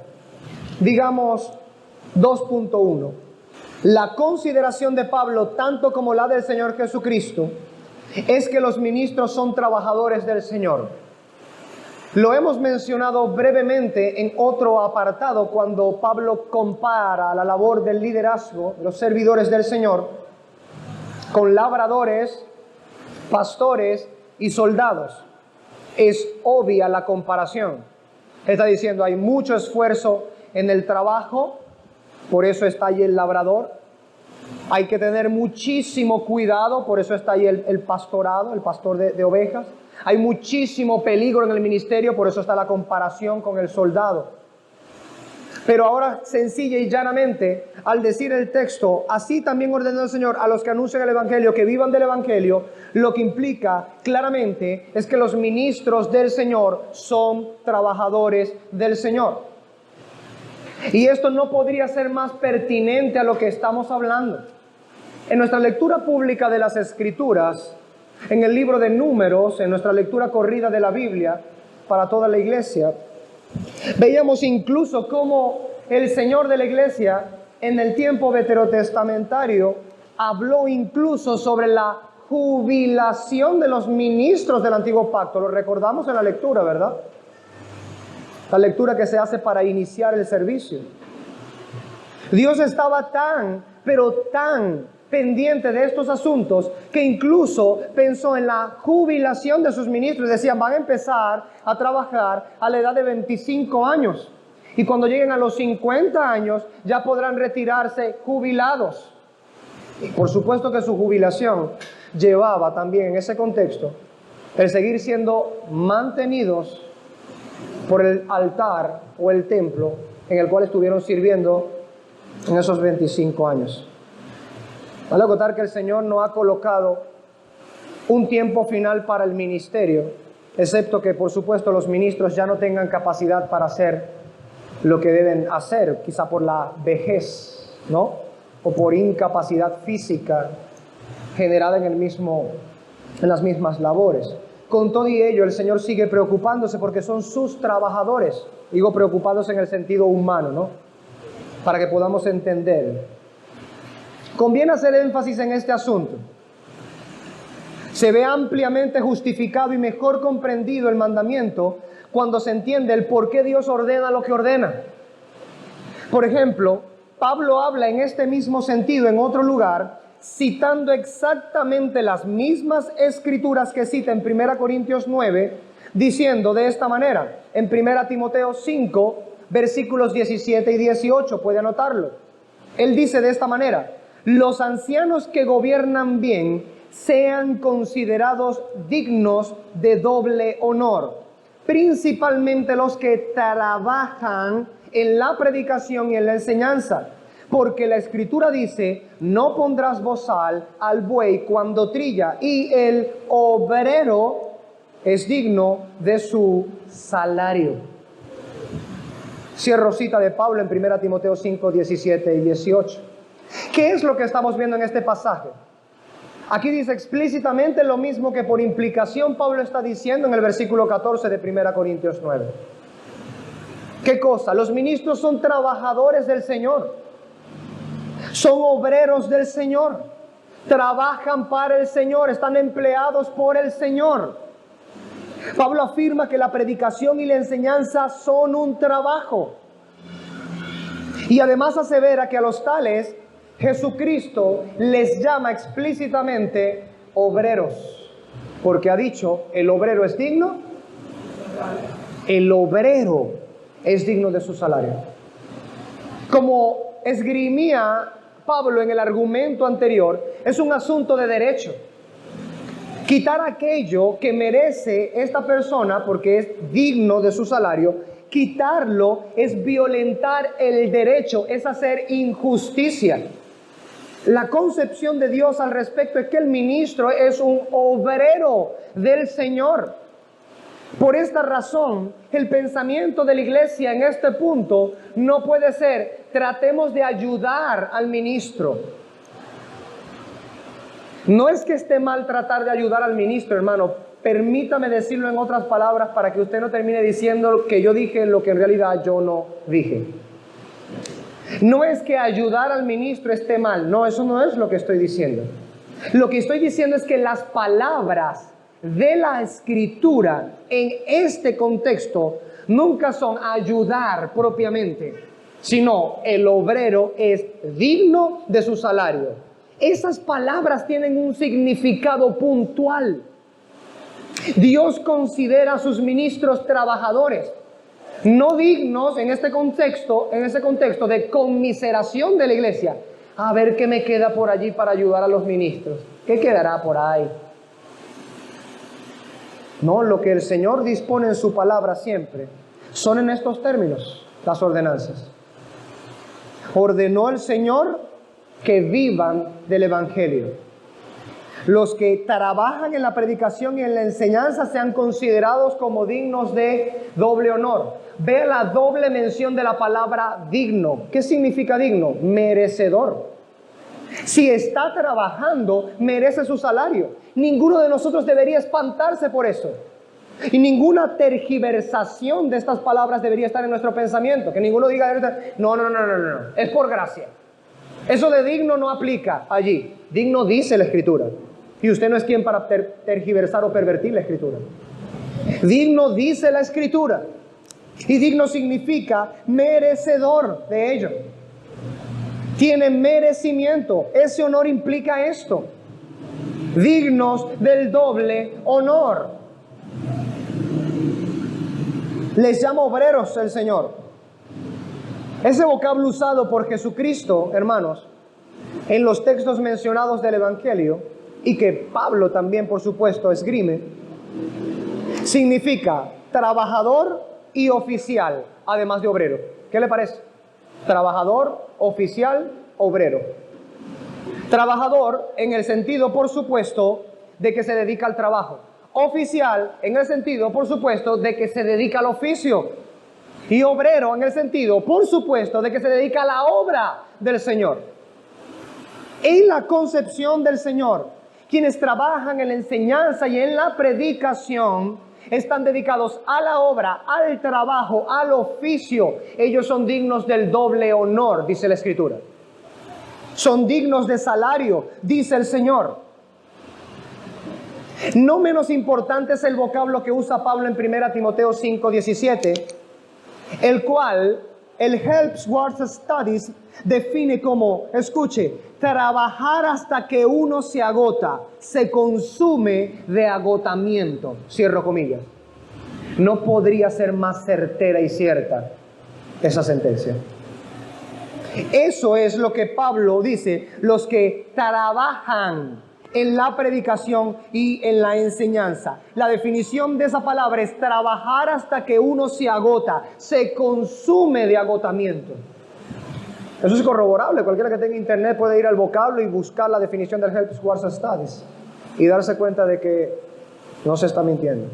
Digamos 2.1. La consideración de Pablo, tanto como la del Señor Jesucristo, es que los ministros son trabajadores del Señor. Lo hemos mencionado brevemente en otro apartado cuando Pablo compara la labor del liderazgo, los servidores del Señor, con labradores, pastores y soldados. Es obvia la comparación. Está diciendo hay mucho esfuerzo en el trabajo, por eso está ahí el labrador. Hay que tener muchísimo cuidado, por eso está ahí el pastorado, el pastor de ovejas. Hay muchísimo peligro en el ministerio, por eso está la comparación con el soldado. Pero ahora, sencilla y llanamente, al decir el texto, así también ordenó el Señor a los que anuncian el evangelio, que vivan del evangelio, lo que implica claramente es que los ministros del Señor son trabajadores del Señor. Y esto no podría ser más pertinente a lo que estamos hablando. En nuestra lectura pública de las Escrituras, en el libro de Números, en nuestra lectura corrida de la Biblia para toda la iglesia, veíamos incluso cómo el Señor de la iglesia en el tiempo veterotestamentario habló incluso sobre la jubilación de los ministros del antiguo pacto. Lo recordamos en la lectura, ¿verdad? La lectura que se hace para iniciar el servicio. Dios estaba tan, pero tan pendiente de estos asuntos que incluso pensó en la jubilación de sus ministros. Decían, van a empezar a trabajar a la edad de 25 años y cuando lleguen a los 50 años ya podrán retirarse jubilados. Por supuesto que su jubilación llevaba también en ese contexto el seguir siendo mantenidos por el altar o el templo en el cual estuvieron sirviendo en esos 25 años. Vale acotar que el Señor no ha colocado un tiempo final para el ministerio, excepto que, por supuesto, los ministros ya no tengan capacidad para hacer lo que deben hacer, quizá por la vejez, ¿no? O por incapacidad física generada en las mismas labores. Con todo y ello, el Señor sigue preocupándose porque son sus trabajadores. Digo preocupándose en el sentido humano, ¿no? Para que podamos entender. Conviene hacer énfasis en este asunto. Se ve ampliamente justificado y mejor comprendido el mandamiento cuando se entiende el por qué Dios ordena lo que ordena. Por ejemplo, Pablo habla en este mismo sentido en otro lugar, citando exactamente las mismas escrituras que cita en 1 Corintios 9, diciendo de esta manera, en 1 Timoteo 5, versículos 17 y 18, puede anotarlo. Él dice de esta manera: los ancianos que gobiernan bien sean considerados dignos de doble honor, principalmente los que trabajan en la predicación y en la enseñanza, porque la Escritura dice: no pondrás bozal al buey cuando trilla, y el obrero es digno de su salario. Cierro cita de Pablo en 1 Timoteo 5, 17 y 18. ¿Qué es lo que estamos viendo en este pasaje? Aquí dice explícitamente lo mismo que por implicación Pablo está diciendo en el versículo 14 de 1 Corintios 9. ¿Qué cosa? Los ministros son trabajadores del Señor, son obreros del Señor, trabajan para el Señor, están empleados por el Señor. Pablo afirma que la predicación y la enseñanza son un trabajo. Y además asevera que a los tales Jesucristo les llama explícitamente obreros, porque ha dicho: el obrero es digno, el obrero es digno de su salario. Como esgrimía Pablo en el argumento anterior, es un asunto de derecho. Quitar aquello que merece esta persona porque es digno de su salario, quitarlo es violentar el derecho, es hacer injusticia. La concepción de Dios al respecto es que el ministro es un obrero del Señor. Por esta razón, el pensamiento de la iglesia en este punto no puede ser: tratemos de ayudar al ministro. No es que esté mal tratar de ayudar al ministro, hermano. Permítame decirlo en otras palabras para que usted no termine diciendo que yo dije lo que en realidad yo no dije. No es que ayudar al ministro esté mal. No, eso no es lo que estoy diciendo. Lo que estoy diciendo es que las palabras de la Escritura en este contexto nunca son ayudar propiamente, sino el obrero es digno de su salario. Esas palabras tienen un significado puntual. Dios considera a sus ministros trabajadores, no dignos en ese contexto de conmiseración de la iglesia. A ver qué me queda por allí para ayudar a los ministros. ¿Qué quedará por ahí? No, lo que el Señor dispone en su palabra siempre son en estos términos las ordenanzas. Ordenó el Señor que vivan del Evangelio. Los que trabajan en la predicación y en la enseñanza sean considerados como dignos de doble honor. Vea la doble mención de la palabra digno. ¿Qué significa digno? Merecedor. Si está trabajando, merece su salario. Ninguno de nosotros debería espantarse por eso. Y ninguna tergiversación de estas palabras debería estar en nuestro pensamiento. Que ninguno diga: no, es por gracia. Eso de digno no aplica allí. Digno dice la Escritura. Y usted no es quien para tergiversar o pervertir la Escritura. Digno dice la Escritura. Y digno significa merecedor de ello. Tiene merecimiento. Ese honor implica esto: dignos del doble honor. Les llama obreros el Señor. Ese vocablo usado por Jesucristo, hermanos, en los textos mencionados del Evangelio, y que Pablo también, por supuesto, esgrime, significa trabajador y oficial, además de obrero. ¿Qué le parece? Trabajador, oficial, obrero. Trabajador en el sentido, por supuesto, de que se dedica al trabajo. Oficial en el sentido, por supuesto, de que se dedica al oficio. Y obrero en el sentido, por supuesto, de que se dedica a la obra del Señor. En la concepción del Señor, quienes trabajan en la enseñanza y en la predicación están dedicados a la obra, al trabajo, al oficio. Ellos son dignos del doble honor, dice la Escritura. Son dignos de salario, dice el Señor. No menos importante es el vocablo que usa Pablo en 1 Timoteo 5:17, el cual el Helmsworth Studies define como, escuche, trabajar hasta que uno se agota, se consume de agotamiento. Cierro comillas. No podría ser más certera y cierta esa sentencia. Eso es lo que Pablo dice, los que trabajan en la predicación y en la enseñanza. La definición de esa palabra es trabajar hasta que uno se agota, se consume de agotamiento. Eso es corroborable. Cualquiera que tenga internet puede ir al vocablo y buscar la definición del Helmsworth Studies y darse cuenta de que no se está mintiendo.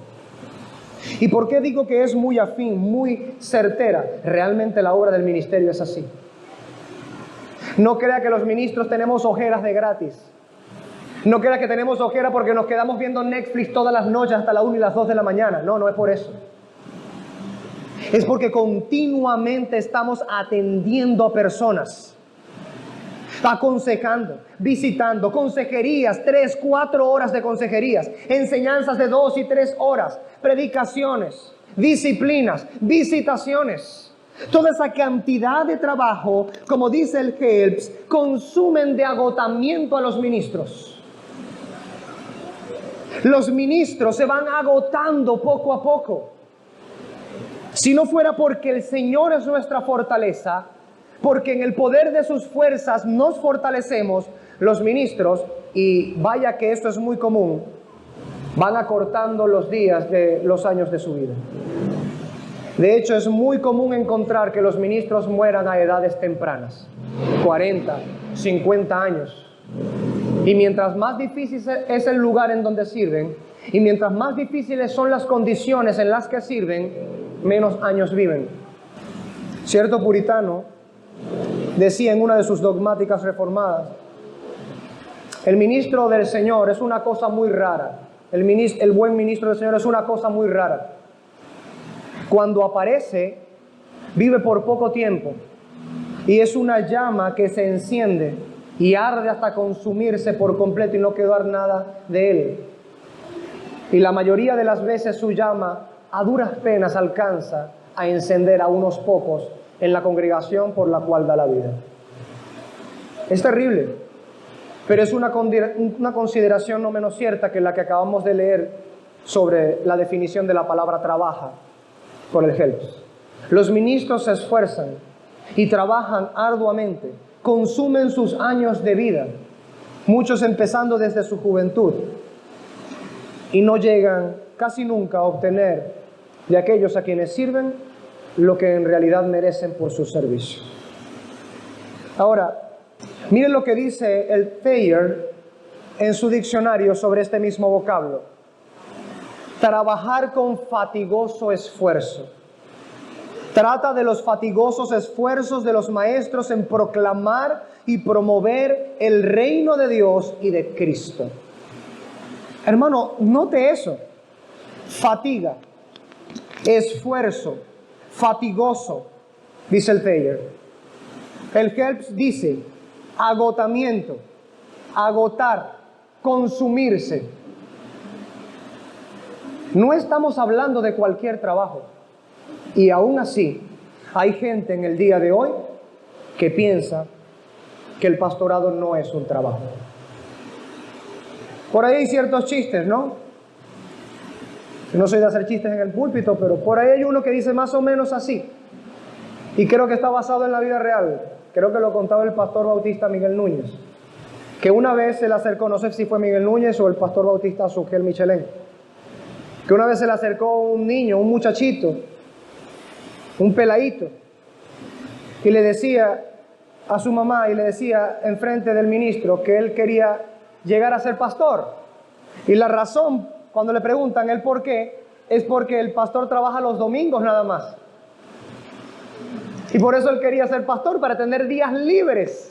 ¿Y por qué digo que es muy afín, muy certera? Realmente la obra del ministerio es así. No crea que los ministros tenemos ojeras de gratis. No crea que tenemos ojera porque nos quedamos viendo Netflix todas las noches hasta la 1 y las 2 de la mañana. No, no es por eso. Es porque continuamente estamos atendiendo a personas, aconsejando, visitando, consejerías, 3, 4 horas de consejerías, enseñanzas de 2 y 3 horas, predicaciones, disciplinas, visitaciones. Toda esa cantidad de trabajo, como dice el Helps, consumen de agotamiento a los ministros. Los ministros se van agotando poco a poco. Si no fuera porque el Señor es nuestra fortaleza, porque en el poder de sus fuerzas nos fortalecemos, los ministros, y vaya que esto es muy común, van acortando los días de los años de su vida. De hecho, es muy común encontrar que los ministros mueran a edades tempranas, 40, 50 años. Y mientras más difícil es el lugar en donde sirven, y mientras más difíciles son las condiciones en las que sirven, menos años viven. Cierto puritano decía en una de sus dogmáticas reformadas: el ministro del Señor es una cosa muy rara. El buen ministro del Señor es una cosa muy rara. Cuando aparece, vive por poco tiempo y es una llama que se enciende y arde hasta consumirse por completo y no quedar nada de él. Y la mayoría de las veces su llama a duras penas alcanza a encender a unos pocos en la congregación por la cual da la vida. Es terrible, pero es una consideración no menos cierta que la que acabamos de leer sobre la definición de la palabra trabaja por el Helps. Los ministros se esfuerzan y trabajan arduamente, consumen sus años de vida, muchos empezando desde su juventud, y no llegan casi nunca a obtener de aquellos a quienes sirven lo que en realidad merecen por su servicio. Ahora, miren lo que dice el Thayer en su diccionario sobre este mismo vocablo: trabajar con fatigoso esfuerzo. Trata de los fatigosos esfuerzos de los maestros en proclamar y promover el reino de Dios y de Cristo. Hermano, note eso. Fatiga, esfuerzo, fatigoso, dice el Thayer. El Helps dice agotamiento, agotar, consumirse. No estamos hablando de cualquier trabajo. Y aún así, hay gente en el día de hoy que piensa que el pastorado no es un trabajo. Por ahí hay ciertos chistes, ¿no? No soy de hacer chistes en el púlpito, pero por ahí hay uno que dice más o menos así. Y creo que está basado en la vida real. Creo que lo contaba el pastor bautista Miguel Núñez. que una vez se le acercó, no sé si fue Miguel Núñez o el pastor bautista Sugel Michelén, que una vez se le acercó un niño, un muchachito, un peladito, y le decía a su mamá, y le decía enfrente del ministro que él quería llegar a ser pastor. Y la razón, cuando le preguntan el por qué, es porque el pastor trabaja los domingos nada más. Y por eso él quería ser pastor, para tener días libres.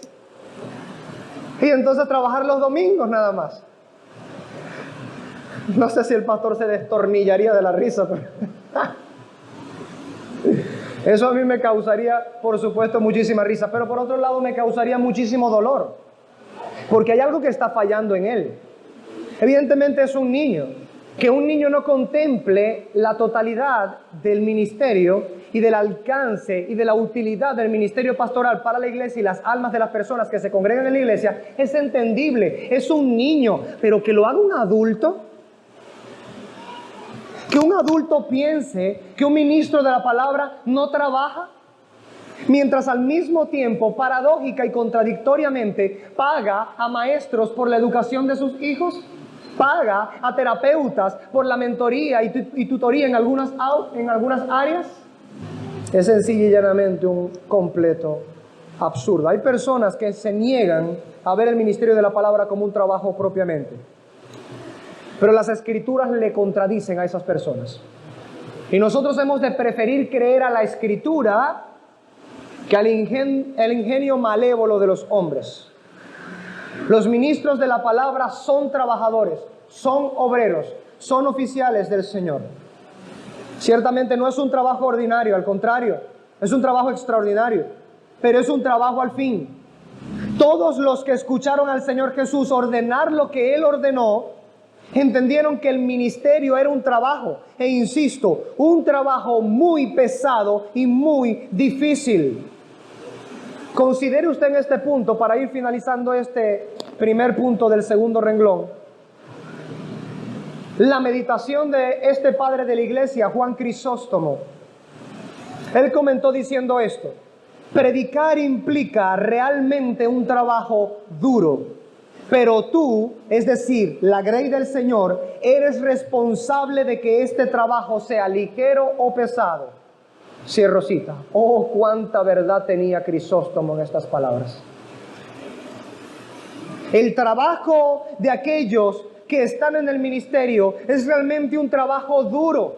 Y entonces trabajar los domingos nada más. No sé si el pastor se destornillaría de la risa, pero eso a mí me causaría, por supuesto, muchísima risa. Pero por otro lado me causaría muchísimo dolor, porque hay algo que está fallando en él. Evidentemente es un niño. Que un niño no contemple la totalidad del ministerio y del alcance y de la utilidad del ministerio pastoral para la iglesia y las almas de las personas que se congregan en la iglesia es entendible. Es un niño, pero que lo haga un adulto. Que un adulto piense que un ministro de la palabra no trabaja, mientras al mismo tiempo, paradójica y contradictoriamente, paga a maestros por la educación de sus hijos. Paga a terapeutas por la mentoría y tutoría en algunas áreas. Es sencillo y llanamente un completo absurdo. Hay personas que se niegan a ver el ministerio de la palabra como un trabajo propiamente, pero las escrituras le contradicen a esas personas. Y nosotros hemos de preferir creer a la escritura que al ingenio malévolo de los hombres. Los ministros de la palabra son trabajadores, son obreros, son oficiales del Señor. Ciertamente no es un trabajo ordinario, al contrario, es un trabajo extraordinario, pero es un trabajo al fin. Todos los que escucharon al Señor Jesús ordenar lo que Él ordenó, entendieron que el ministerio era un trabajo, e insisto, un trabajo muy pesado y muy difícil. Considere usted en este punto, para ir finalizando este primer punto del segundo renglón, la meditación de este padre de la iglesia, Juan Crisóstomo. Él comentó diciendo esto: predicar implica realmente un trabajo duro, pero tú, es decir, la grey del Señor, eres responsable de que este trabajo sea ligero o pesado. Cierro cita. Oh, cuánta verdad tenía Crisóstomo en estas palabras. El trabajo de aquellos que están en el ministerio es realmente un trabajo duro,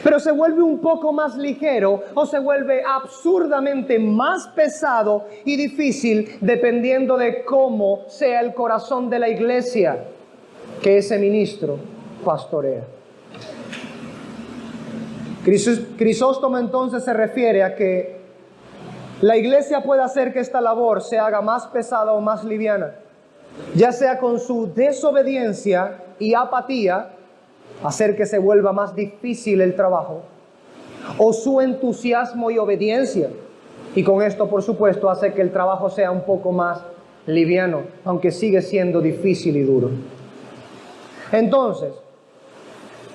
pero se vuelve un poco más ligero o se vuelve absurdamente más pesado y difícil dependiendo de cómo sea el corazón de la iglesia que ese ministro pastorea. Crisóstomo entonces se refiere a que la iglesia puede hacer que esta labor se haga más pesada o más liviana, ya sea con su desobediencia y apatía, hacer que se vuelva más difícil el trabajo, o su entusiasmo y obediencia, y con esto por supuesto hace que el trabajo sea un poco más liviano, aunque sigue siendo difícil y duro. Entonces,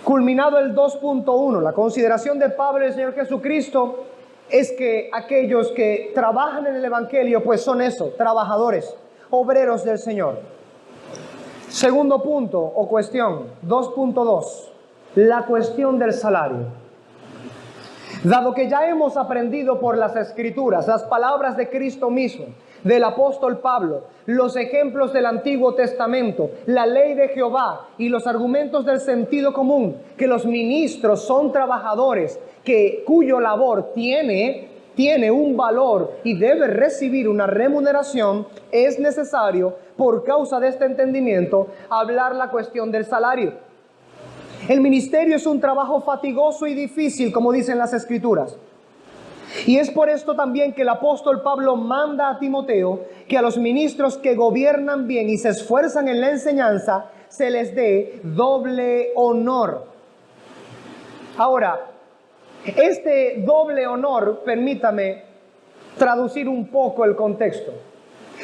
culminado el 2.1, la consideración de Pablo y el Señor Jesucristo es que aquellos que trabajan en el Evangelio pues son eso, trabajadores, obreros del Señor. Segundo punto o cuestión, 2.2, la cuestión del salario. Dado que ya hemos aprendido por las Escrituras, las palabras de Cristo mismo, del apóstol Pablo, los ejemplos del Antiguo Testamento, la ley de Jehová y los argumentos del sentido común, que los ministros son trabajadores, cuyo labor tiene un valor y debe recibir una remuneración, es necesario, por causa de este entendimiento, hablar la cuestión del salario. El ministerio es un trabajo fatigoso y difícil, como dicen las Escrituras. Y es por esto también que el apóstol Pablo manda a Timoteo que a los ministros que gobiernan bien y se esfuerzan en la enseñanza, se les dé doble honor. Ahora, este doble honor, permítame traducir un poco el contexto.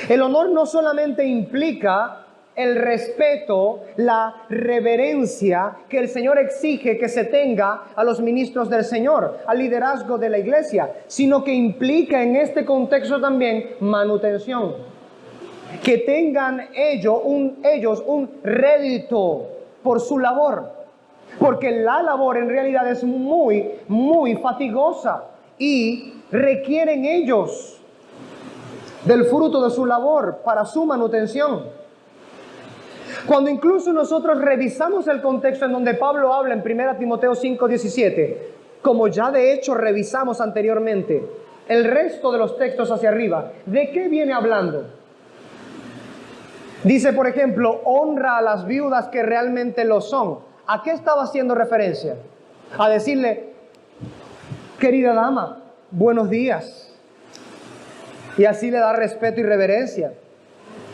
El honor no solamente implica el respeto, la reverencia que el Señor exige que se tenga a los ministros del Señor, al liderazgo de la iglesia, sino que implica en este contexto también manutención. que tengan ellos un rédito por su labor, porque la labor en realidad es muy, muy fatigosa y requieren ellos del fruto de su labor para su manutención. Cuando incluso nosotros revisamos el contexto en donde Pablo habla en 1 Timoteo 5:17, como ya de hecho revisamos anteriormente, el resto de los textos hacia arriba, ¿de qué viene hablando? Dice, por ejemplo, honra a las viudas que realmente lo son. ¿A qué estaba haciendo referencia? A decirle, querida dama, buenos días. Y así le da respeto y reverencia.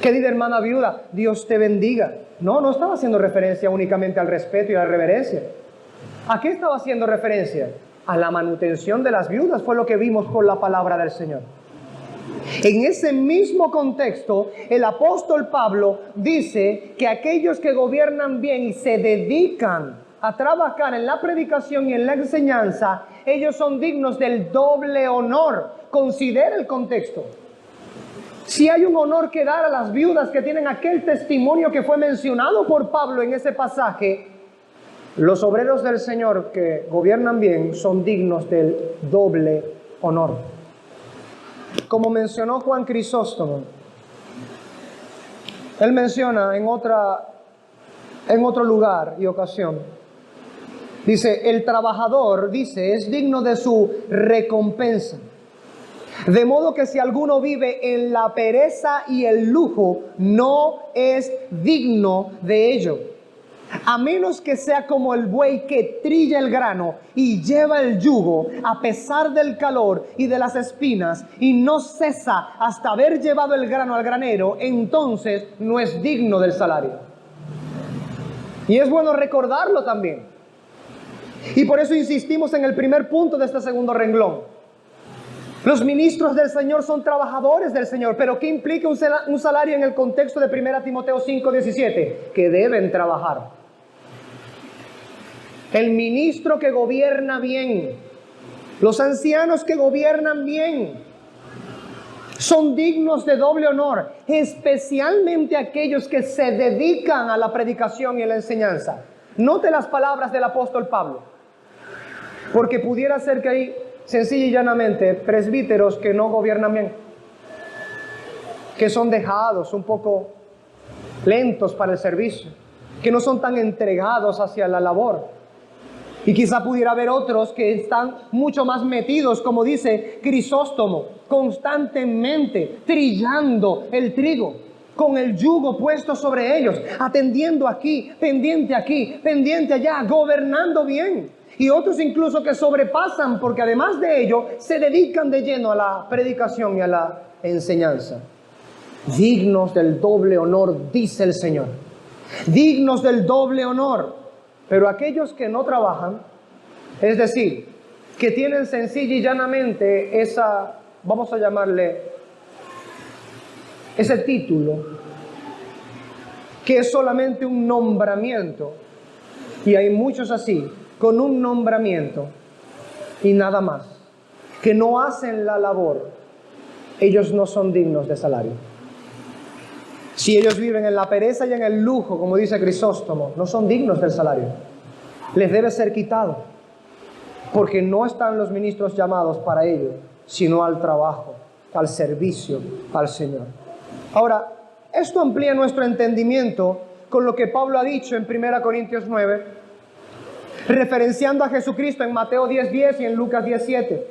Querida hermana viuda, Dios te bendiga. No estaba haciendo referencia únicamente al respeto y a la reverencia. ¿A qué estaba haciendo referencia? A la manutención de las viudas, fue lo que vimos con la palabra del Señor. En ese mismo contexto, el apóstol Pablo dice que aquellos que gobiernan bien y se dedican a trabajar en la predicación y en la enseñanza, ellos son dignos del doble honor. Considera el contexto. Si hay un honor que dar a las viudas que tienen aquel testimonio que fue mencionado por Pablo en ese pasaje, los obreros del Señor que gobiernan bien son dignos del doble honor. Como mencionó Juan Crisóstomo, él menciona en otro lugar y ocasión, dice, el trabajador, dice, es digno de su recompensa. De modo que si alguno vive en la pereza y el lujo, no es digno de ello. A menos que sea como el buey que trilla el grano y lleva el yugo a pesar del calor y de las espinas y no cesa hasta haber llevado el grano al granero, entonces no es digno del salario. Y es bueno recordarlo también. Y por eso insistimos en el primer punto de este segundo renglón. Los ministros del Señor son trabajadores del Señor, pero ¿qué implica un salario en el contexto de 1 Timoteo 5:17? Que deben trabajar. El ministro que gobierna bien, los ancianos que gobiernan bien, son dignos de doble honor, especialmente aquellos que se dedican a la predicación y a la enseñanza. Note las palabras del apóstol Pablo, porque pudiera ser que hay sencilla y llanamente presbíteros que no gobiernan bien, que son dejados, un poco lentos para el servicio, que no son tan entregados hacia la labor. Y quizá pudiera haber otros que están mucho más metidos, como dice Crisóstomo, constantemente trillando el trigo, con el yugo puesto sobre ellos, atendiendo aquí, pendiente allá, gobernando bien. Y otros incluso que sobrepasan, porque además de ello, se dedican de lleno a la predicación y a la enseñanza. Dignos del doble honor, dice el Señor. Dignos del doble honor. Pero aquellos que no trabajan, es decir, que tienen sencilla y llanamente esa, vamos a llamarle, ese título, que es solamente un nombramiento, y hay muchos así, con un nombramiento y nada más, que no hacen la labor, ellos no son dignos de salario. Si ellos viven en la pereza y en el lujo, como dice Crisóstomo, no son dignos del salario. Les debe ser quitado, porque no están los ministros llamados para ello, sino al trabajo, al servicio al Señor. Ahora, esto amplía nuestro entendimiento con lo que Pablo ha dicho en 1 Corintios 9, referenciando a Jesucristo en Mateo 10:10 y en Lucas 10:7.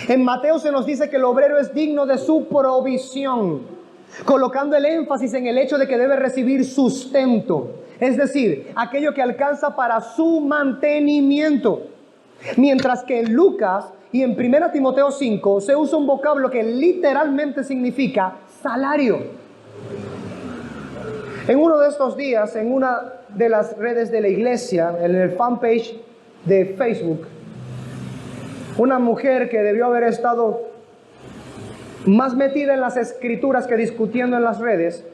En Mateo se nos dice que el obrero es digno de su provisión, colocando el énfasis en el hecho de que debe recibir sustento, es decir, aquello que alcanza para su mantenimiento. Mientras que en Lucas y en 1 Timoteo 5 se usa un vocablo que literalmente significa salario. En uno de estos días, en una de las redes de la iglesia, en el fanpage de Facebook, una mujer que debió haber estado más metida en las escrituras que discutiendo en las redes,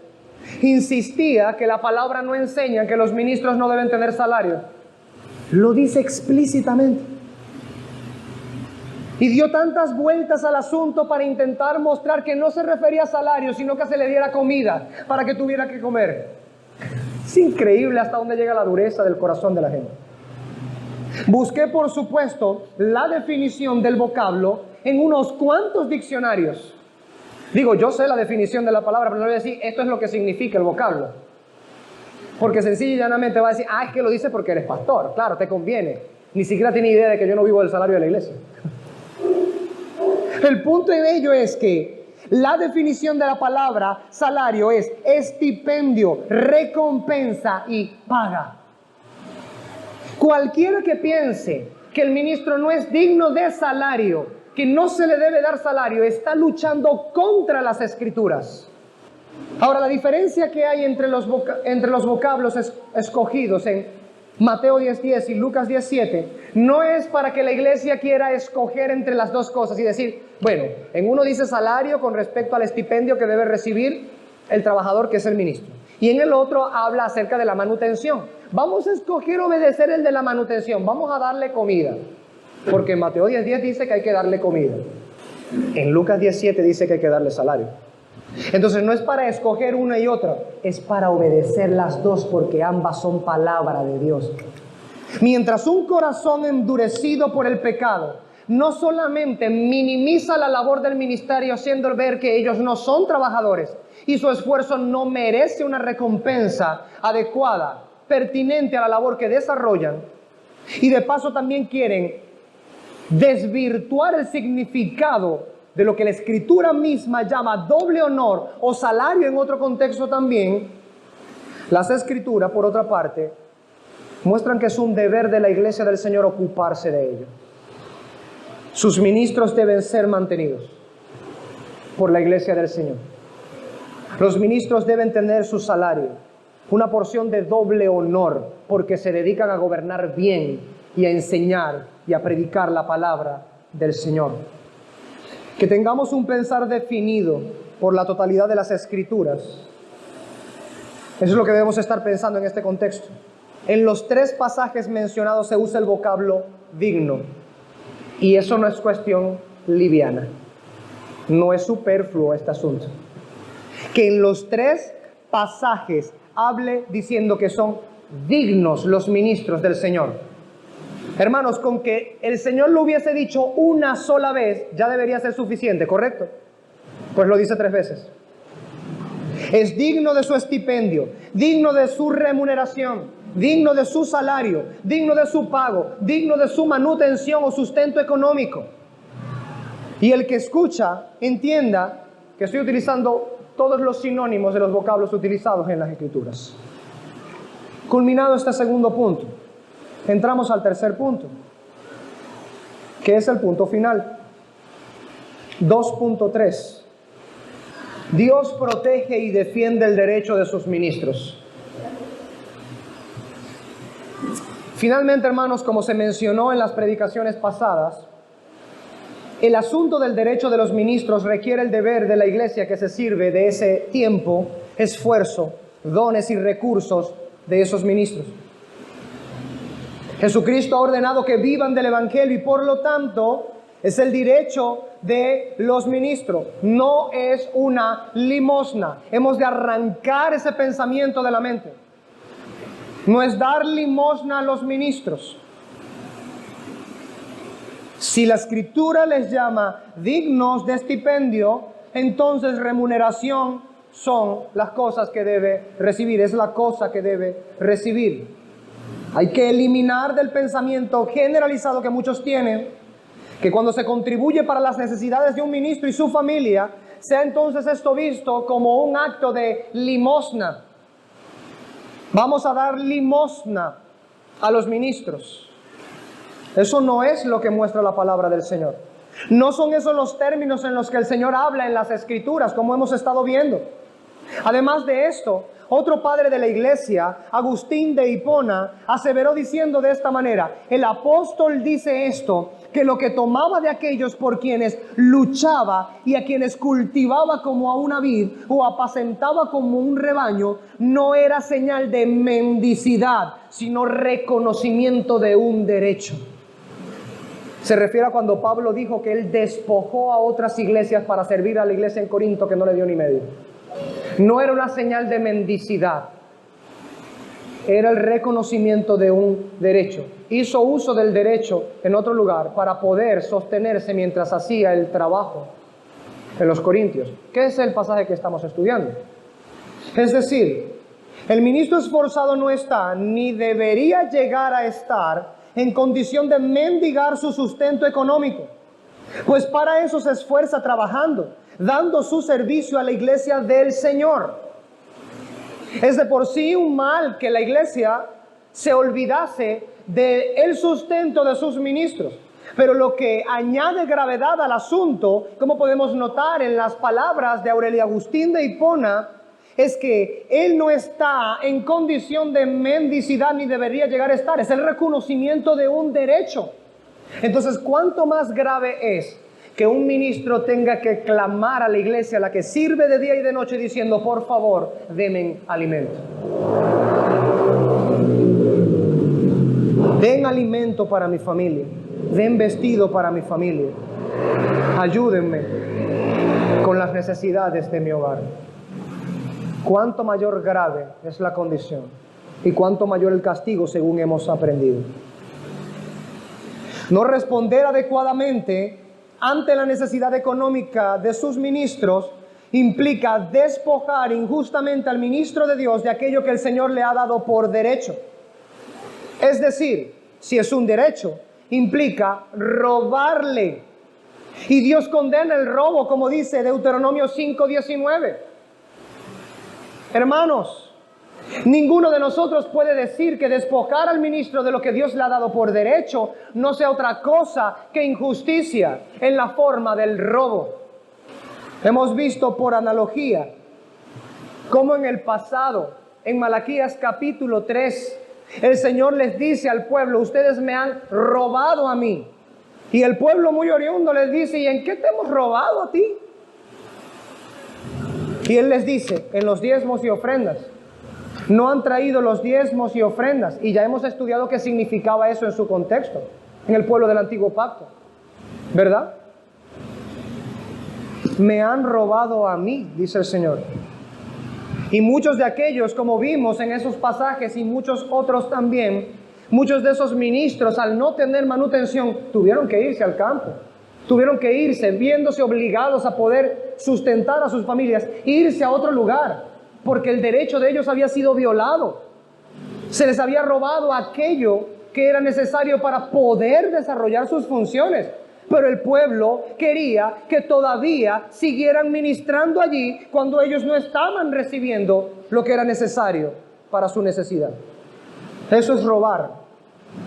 insistía que la palabra no enseña que los ministros no deben tener salario. Lo dice explícitamente. Y dio tantas vueltas al asunto para intentar mostrar que no se refería a salario, sino que se le diera comida para que tuviera que comer. Es increíble hasta dónde llega la dureza del corazón de la gente. Busqué, por supuesto, la definición del vocablo en unos cuantos diccionarios. Digo, yo sé la definición de la palabra, pero no voy a decir, esto es lo que significa el vocablo. Porque sencillo y llanamente va a decir, es que lo dice porque eres pastor. Claro, te conviene. Ni siquiera tiene idea de que yo no vivo del salario de la iglesia. El punto en ello es que la definición de la palabra salario es estipendio, recompensa y paga. Cualquiera que piense que el ministro no es digno de salario, que no se le debe dar salario, está luchando contra las Escrituras. Ahora, la diferencia que hay entre los vocablos escogidos en Mateo 10:10 y Lucas 10:7 no es para que la iglesia quiera escoger entre las dos cosas y decir, bueno, en uno dice salario con respecto al estipendio que debe recibir el trabajador que es el ministro, y en el otro habla acerca de la manutención. Vamos a escoger obedecer el de la manutención, vamos a darle comida, porque en Mateo 10:10 dice que hay que darle comida, en Lucas 10:7 dice que hay que darle salario. Entonces no es para escoger una y otra, es para obedecer las dos, porque ambas son palabra de Dios. Mientras un corazón endurecido por el pecado no solamente minimiza la labor del ministerio, haciendo ver que ellos no son trabajadores y su esfuerzo no merece una recompensa adecuada, pertinente a la labor que desarrollan, y de paso también quieren desvirtuar el significado de lo que la Escritura misma llama doble honor o salario en otro contexto también, las Escrituras, por otra parte, muestran que es un deber de la iglesia del Señor ocuparse de ello. Sus ministros deben ser mantenidos por la iglesia del Señor. Los ministros deben tener su salario, una porción de doble honor, porque se dedican a gobernar bien y a enseñar y a predicar la palabra del Señor. Que tengamos un pensar definido por la totalidad de las Escrituras. Eso es lo que debemos estar pensando en este contexto. En los 3 pasajes mencionados se usa el vocablo digno. Y eso no es cuestión liviana. No es superfluo este asunto. Que en los 3 pasajes hable diciendo que son dignos los ministros del Señor. Hermanos, con que el Señor lo hubiese dicho una sola vez, ya debería ser suficiente, ¿correcto? Pues lo dice 3 veces. Es digno de su estipendio, digno de su remuneración, digno de su salario, digno de su pago, digno de su manutención o sustento económico. Y el que escucha, entienda que estoy utilizando todos los sinónimos de los vocablos utilizados en las Escrituras. Culminado este segundo punto, entramos al tercer punto, que es el punto final. 2.3. Dios protege y defiende el derecho de sus ministros. Finalmente, hermanos, como se mencionó en las predicaciones pasadas, el asunto del derecho de los ministros requiere el deber de la iglesia que se sirve de ese tiempo, esfuerzo, dones y recursos de esos ministros. Jesucristo ha ordenado que vivan del Evangelio y por lo tanto es el derecho de los ministros, no es una limosna. Hemos de arrancar ese pensamiento de la mente. No es dar limosna a los ministros. Si la Escritura les llama dignos de estipendio, entonces remuneración son las cosas que debe recibir, es la cosa que debe recibir. Hay que eliminar del pensamiento generalizado que muchos tienen, que cuando se contribuye para las necesidades de un ministro y su familia, sea entonces esto visto como un acto de limosna. Vamos a dar limosna a los ministros. Eso no es lo que muestra la palabra del Señor. No son esos los términos en los que el Señor habla en las Escrituras, como hemos estado viendo. Además de esto, otro padre de la iglesia, Agustín de Hipona, aseveró diciendo de esta manera: el apóstol dice esto, que lo que tomaba de aquellos por quienes luchaba y a quienes cultivaba como a una vid o apacentaba como un rebaño, no era señal de mendicidad, sino reconocimiento de un derecho. Se refiere a cuando Pablo dijo que él despojó a otras iglesias para servir a la iglesia en Corinto, que no le dio ni medio. No era una señal de mendicidad, era el reconocimiento de un derecho. Hizo uso del derecho en otro lugar para poder sostenerse mientras hacía el trabajo en los Corintios, que es el pasaje que estamos estudiando. Es decir, el ministro esforzado no está, ni debería llegar a estar, en condición de mendigar su sustento económico, pues para eso se esfuerza trabajando, dando su servicio a la iglesia del Señor. Es de por sí un mal que la iglesia se olvidase del sustento de sus ministros. Pero lo que añade gravedad al asunto, como podemos notar en las palabras de Aurelio Agustín de Hipona, es que él no está en condición de mendicidad ni debería llegar a estar. Es el reconocimiento de un derecho. Entonces, ¿cuánto más grave es que un ministro tenga que clamar a la iglesia a la que sirve de día y de noche diciendo, por favor, denme alimento? Den alimento para mi familia. Den vestido para mi familia. Ayúdenme con las necesidades de mi hogar. Cuánto mayor grave es la condición y cuánto mayor el castigo, según hemos aprendido. No responder adecuadamente ante la necesidad económica de sus ministros implica despojar injustamente al ministro de Dios de aquello que el Señor le ha dado por derecho. Es decir, si es un derecho, implica robarle. Y Dios condena el robo, como dice Deuteronomio 5:19. Hermanos, ninguno de nosotros puede decir que despojar al ministro de lo que Dios le ha dado por derecho no sea otra cosa que injusticia en la forma del robo. Hemos visto por analogía cómo en el pasado, en Malaquías capítulo 3, el Señor les dice al pueblo, ustedes me han robado a mí. Y el pueblo muy oriundo les dice, ¿y en qué te hemos robado a ti? Y Él les dice, en los diezmos y ofrendas. No han traído los diezmos y ofrendas. Y ya hemos estudiado qué significaba eso en su contexto, en el pueblo del antiguo pacto, ¿verdad? Me han robado a mí, dice el Señor. Y muchos de aquellos, como vimos en esos pasajes y muchos otros también, muchos de esos ministros, al no tener manutención, tuvieron que irse al campo. Tuvieron que irse, viéndose obligados a poder sustentar a sus familias, irse a otro lugar, porque el derecho de ellos había sido violado. Se les había robado aquello que era necesario para poder desarrollar sus funciones. Pero el pueblo quería que todavía siguieran ministrando allí cuando ellos no estaban recibiendo lo que era necesario para su necesidad. Eso es robar,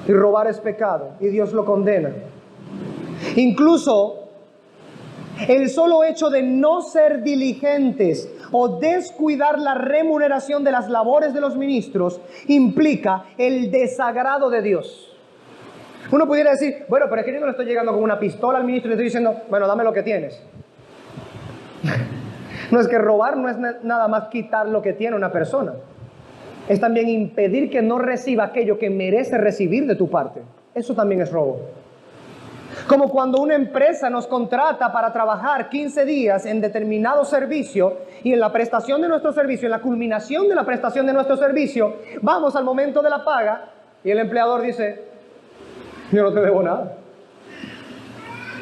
y robar es pecado, y Dios lo condena. Incluso el solo hecho de no ser diligentes o descuidar la remuneración de las labores de los ministros implica el desagrado de Dios. Uno pudiera decir, bueno, pero es que yo no le estoy llegando con una pistola al ministro y le estoy diciendo, bueno, dame lo que tienes. No, es que robar no es nada más quitar lo que tiene una persona. Es también impedir que no reciba aquello que merece recibir de tu parte. Eso también es robo. Como cuando una empresa nos contrata para trabajar 15 días en determinado servicio y en la prestación de nuestro servicio, en la culminación de la prestación de nuestro servicio, vamos al momento de la paga y el empleador dice, yo no te debo nada.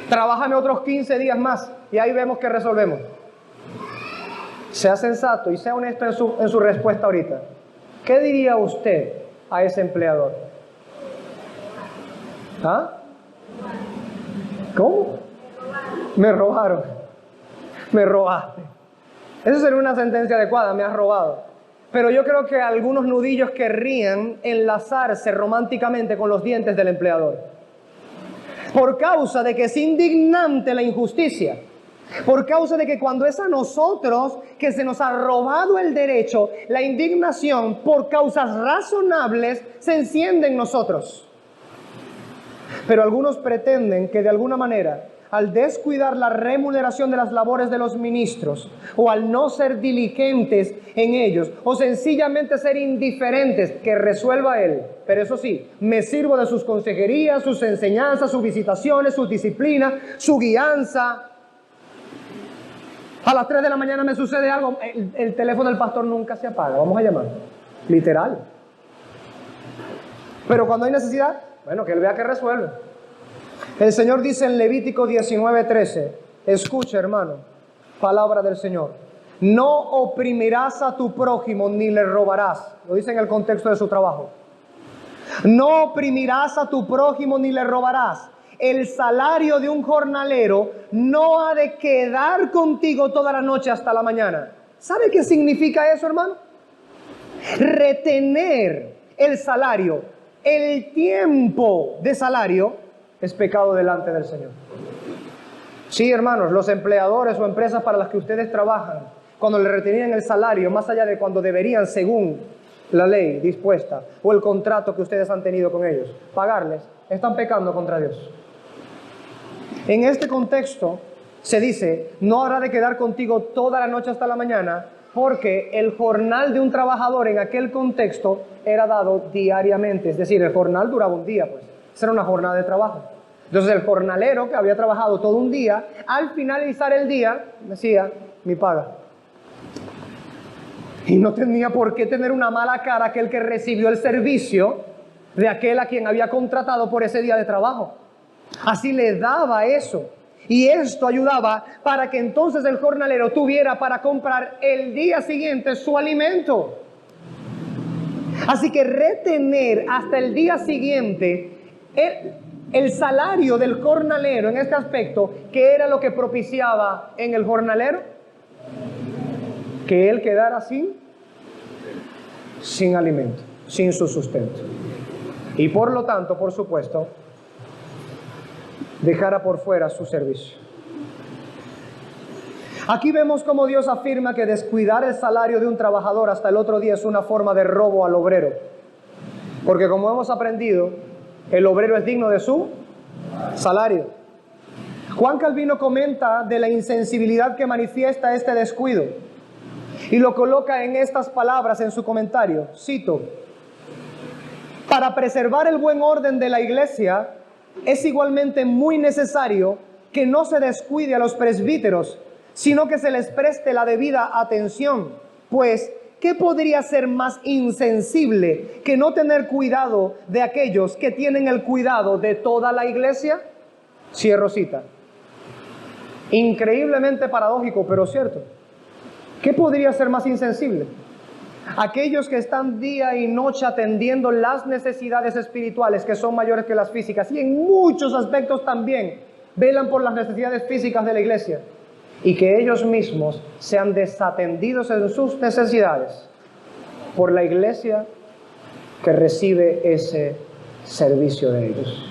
Trabájame otros 15 días más y ahí vemos qué resolvemos. Sea sensato y sea honesto en su respuesta ahorita. ¿Qué diría usted a ese empleador? ¿Ah? ¿Cómo? Me robaron. Me robaste. Esa sería una sentencia adecuada, me has robado. Pero yo creo que algunos nudillos querrían enlazarse románticamente con los dientes del empleador. Por causa de que es indignante la injusticia. Por causa de que cuando es a nosotros que se nos ha robado el derecho, la indignación por causas razonables se enciende en nosotros. Pero algunos pretenden que de alguna manera, al descuidar la remuneración de las labores de los ministros, o al no ser diligentes en ellos, o sencillamente ser indiferentes, que resuelva Él. Pero eso sí, me sirvo de sus consejerías, sus enseñanzas, sus visitaciones, sus disciplinas, su guianza. A las 3 de la mañana me sucede algo, el teléfono del pastor nunca se apaga, vamos a llamar, literal. Pero cuando hay necesidad, bueno, que Él vea que resuelve. El Señor dice en Levítico 19:13, escucha, hermano, palabra del Señor: no oprimirás a tu prójimo ni le robarás. Lo dice en el contexto de su trabajo. No oprimirás a tu prójimo ni le robarás. El salario de un jornalero no ha de quedar contigo toda la noche hasta la mañana. ¿Sabe qué significa eso, hermano? Retener el salario, el tiempo de salario, es pecado delante del Señor. Sí, hermanos, los empleadores o empresas para las que ustedes trabajan, cuando le retenían el salario más allá de cuando deberían, según la ley dispuesta o el contrato que ustedes han tenido con ellos, pagarles, están pecando contra Dios. En este contexto se dice, no habrá de quedar contigo toda la noche hasta la mañana, porque el jornal de un trabajador en aquel contexto era dado diariamente. Es decir, el jornal duraba un día, pues. Esa era una jornada de trabajo. Entonces el jornalero que había trabajado todo un día, al finalizar el día, decía, mi paga. Y no tenía por qué tener una mala cara aquel que recibió el servicio de aquel a quien había contratado por ese día de trabajo. Así le daba eso. Y esto ayudaba para que entonces el jornalero tuviera para comprar el día siguiente su alimento. Así que retener hasta el día siguiente el salario del jornalero en este aspecto, ¿qué era lo que propiciaba en el jornalero? Que él quedara sin alimento, sin su sustento. Y por lo tanto, por supuesto, dejara por fuera su servicio. Aquí vemos cómo Dios afirma que descuidar el salario de un trabajador hasta el otro día es una forma de robo al obrero. Porque como hemos aprendido, el obrero es digno de su salario. Juan Calvino comenta de la insensibilidad que manifiesta este descuido y lo coloca en estas palabras en su comentario. Cito: para preservar el buen orden de la iglesia, es igualmente muy necesario que no se descuide a los presbíteros, sino que se les preste la debida atención, pues ¿qué podría ser más insensible que no tener cuidado de aquellos que tienen el cuidado de toda la iglesia? Cierro cita. Increíblemente paradójico, pero cierto. ¿Qué podría ser más insensible? Aquellos que están día y noche atendiendo las necesidades espirituales que son mayores que las físicas, y en muchos aspectos también velan por las necesidades físicas de la iglesia, y que ellos mismos sean desatendidos en sus necesidades por la iglesia que recibe ese servicio de ellos.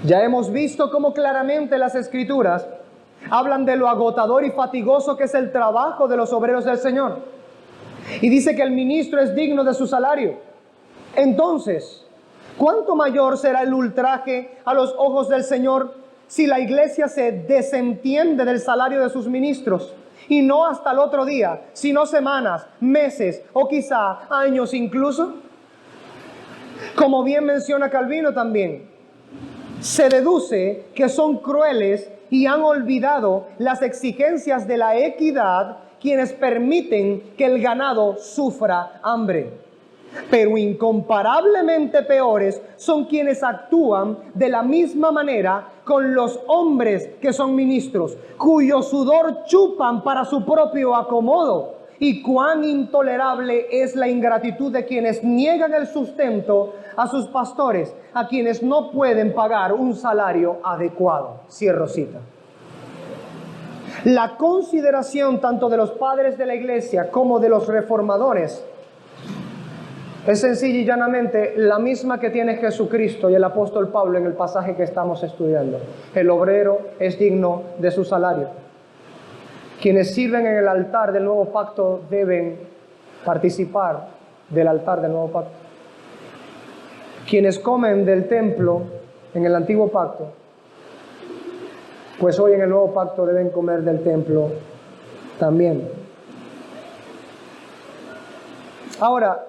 Ya hemos visto cómo claramente las Escrituras hablan de lo agotador y fatigoso que es el trabajo de los obreros del Señor. Y dice que el ministro es digno de su salario. Entonces, ¿cuánto mayor será el ultraje a los ojos del Señor si la iglesia se desentiende del salario de sus ministros? Y no hasta el otro día, sino semanas, meses o quizá años incluso. Como bien menciona Calvino también, se deduce que son crueles y han olvidado las exigencias de la equidad quienes permiten que el ganado sufra hambre. Pero incomparablemente peores son quienes actúan de la misma manera con los hombres que son ministros, cuyo sudor chupan para su propio acomodo. Y cuán intolerable es la ingratitud de quienes niegan el sustento a sus pastores, a quienes no pueden pagar un salario adecuado. Cierro cita. La consideración tanto de los padres de la iglesia como de los reformadores es sencilla y llanamente la misma que tiene Jesucristo y el apóstol Pablo en el pasaje que estamos estudiando. El obrero es digno de su salario. Quienes sirven en el altar del nuevo pacto deben participar del altar del nuevo pacto. Quienes comen del templo en el antiguo pacto pues hoy en el nuevo pacto deben comer del templo también. Ahora,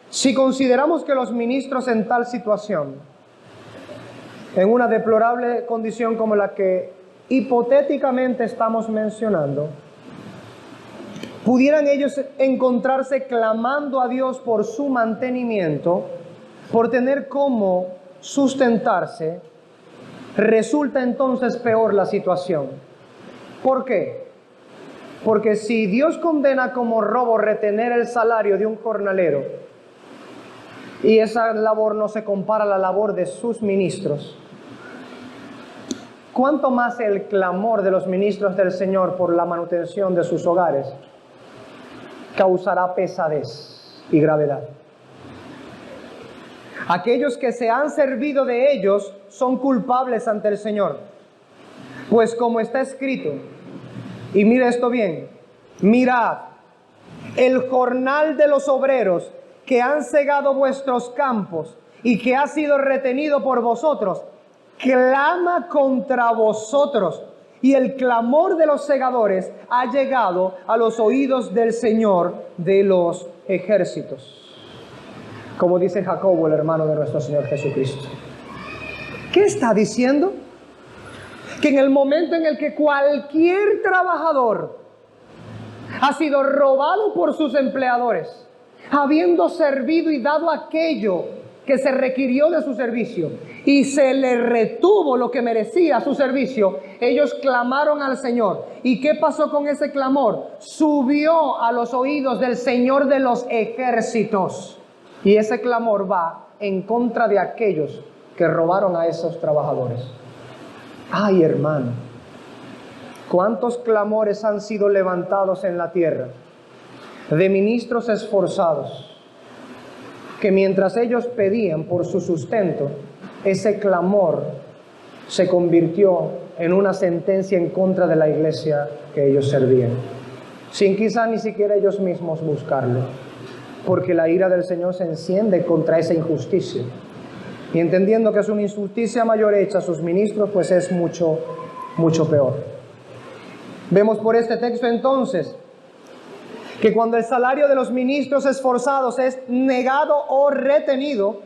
si consideramos que los ministros en tal situación, en una deplorable condición como la que hipotéticamente estamos mencionando, pudieran ellos encontrarse clamando a Dios por su mantenimiento, por tener cómo sustentarse, resulta entonces peor la situación. ¿Por qué? Porque si Dios condena como robo retener el salario de un jornalero, y esa labor no se compara a la labor de sus ministros, ¿cuánto más el clamor de los ministros del Señor por la manutención de sus hogares causará pesadez y gravedad? Aquellos que se han servido de ellos son culpables ante el Señor, pues como está escrito, y mira esto bien, mirad, el jornal de los obreros que han segado vuestros campos y que ha sido retenido por vosotros, clama contra vosotros, y el clamor de los segadores ha llegado a los oídos del Señor de los ejércitos. Como dice Jacobo, el hermano de nuestro Señor Jesucristo. ¿Qué está diciendo? Que en el momento en el que cualquier trabajador ha sido robado por sus empleadores, habiendo servido y dado aquello que se requirió de su servicio, y se le retuvo lo que merecía su servicio, ellos clamaron al Señor. ¿Y qué pasó con ese clamor? Subió a los oídos del Señor de los ejércitos. Y ese clamor va en contra de aquellos que robaron a esos trabajadores. Ay, hermano, ¿cuántos clamores han sido levantados en la tierra de ministros esforzados que mientras ellos pedían por su sustento, ese clamor se convirtió en una sentencia en contra de la iglesia que ellos servían, sin quizá ni siquiera ellos mismos buscarlo? Porque la ira del Señor se enciende contra esa injusticia. Y entendiendo que es una injusticia mayor hecha a sus ministros, pues es mucho, mucho peor. Vemos por este texto entonces que cuando el salario de los ministros esforzados es negado o retenido,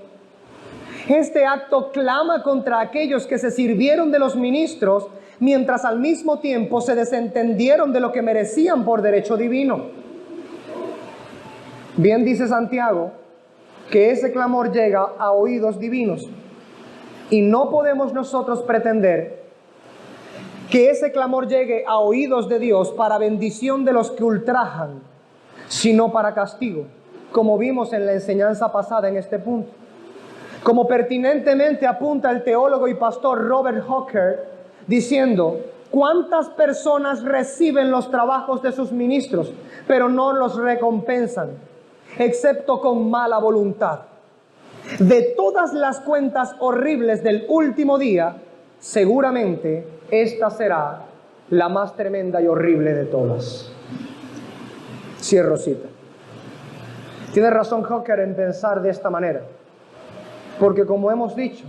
este acto clama contra aquellos que se sirvieron de los ministros, mientras al mismo tiempo se desentendieron de lo que merecían por derecho divino. Bien dice Santiago que ese clamor llega a oídos divinos, y no podemos nosotros pretender que ese clamor llegue a oídos de Dios para bendición de los que ultrajan, sino para castigo, como vimos en la enseñanza pasada en este punto. Como pertinentemente apunta el teólogo y pastor Robert Hooker, diciendo: ¿cuántas personas reciben los trabajos de sus ministros, pero no los recompensan, excepto con mala voluntad? De todas las cuentas horribles del último día, seguramente esta será la más tremenda y horrible de todas. Cierro cita. Tiene razón Hooker en pensar de esta manera, porque como hemos dicho,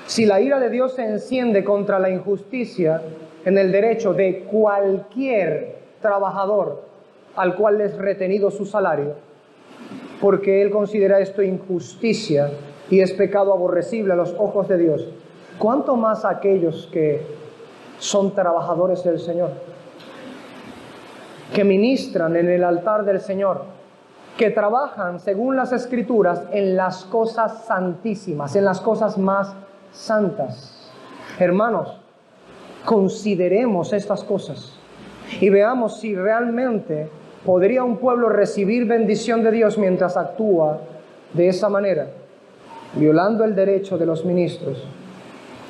si la ira de Dios se enciende contra la injusticia en el derecho de cualquier trabajador al cual es retenido su salario, porque Él considera esto injusticia y es pecado aborrecible a los ojos de Dios, ¿cuánto más aquellos que son trabajadores del Señor, que ministran en el altar del Señor, que trabajan según las Escrituras en las cosas santísimas, en las cosas más santas? Hermanos, consideremos estas cosas y veamos si realmente podría un pueblo recibir bendición de Dios mientras actúa de esa manera, violando el derecho de los ministros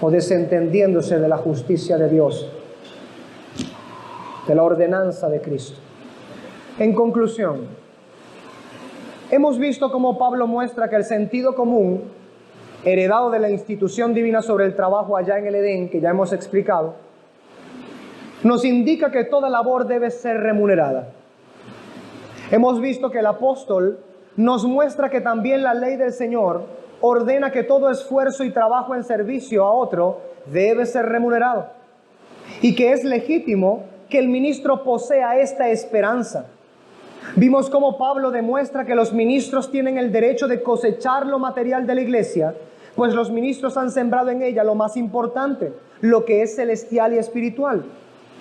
o desentendiéndose de la justicia de Dios, de la ordenanza de Cristo. En conclusión, hemos visto cómo Pablo muestra que el sentido común, heredado de la institución divina sobre el trabajo allá en el Edén, que ya hemos explicado, nos indica que toda labor debe ser remunerada. Hemos visto que el apóstol nos muestra que también la ley del Señor ordena que todo esfuerzo y trabajo en servicio a otro debe ser remunerado. y que es legítimo que el ministro posea esta esperanza. Vimos cómo Pablo demuestra que los ministros tienen el derecho de cosechar lo material de la iglesia, pues los ministros han sembrado en ella lo más importante, lo que es celestial y espiritual.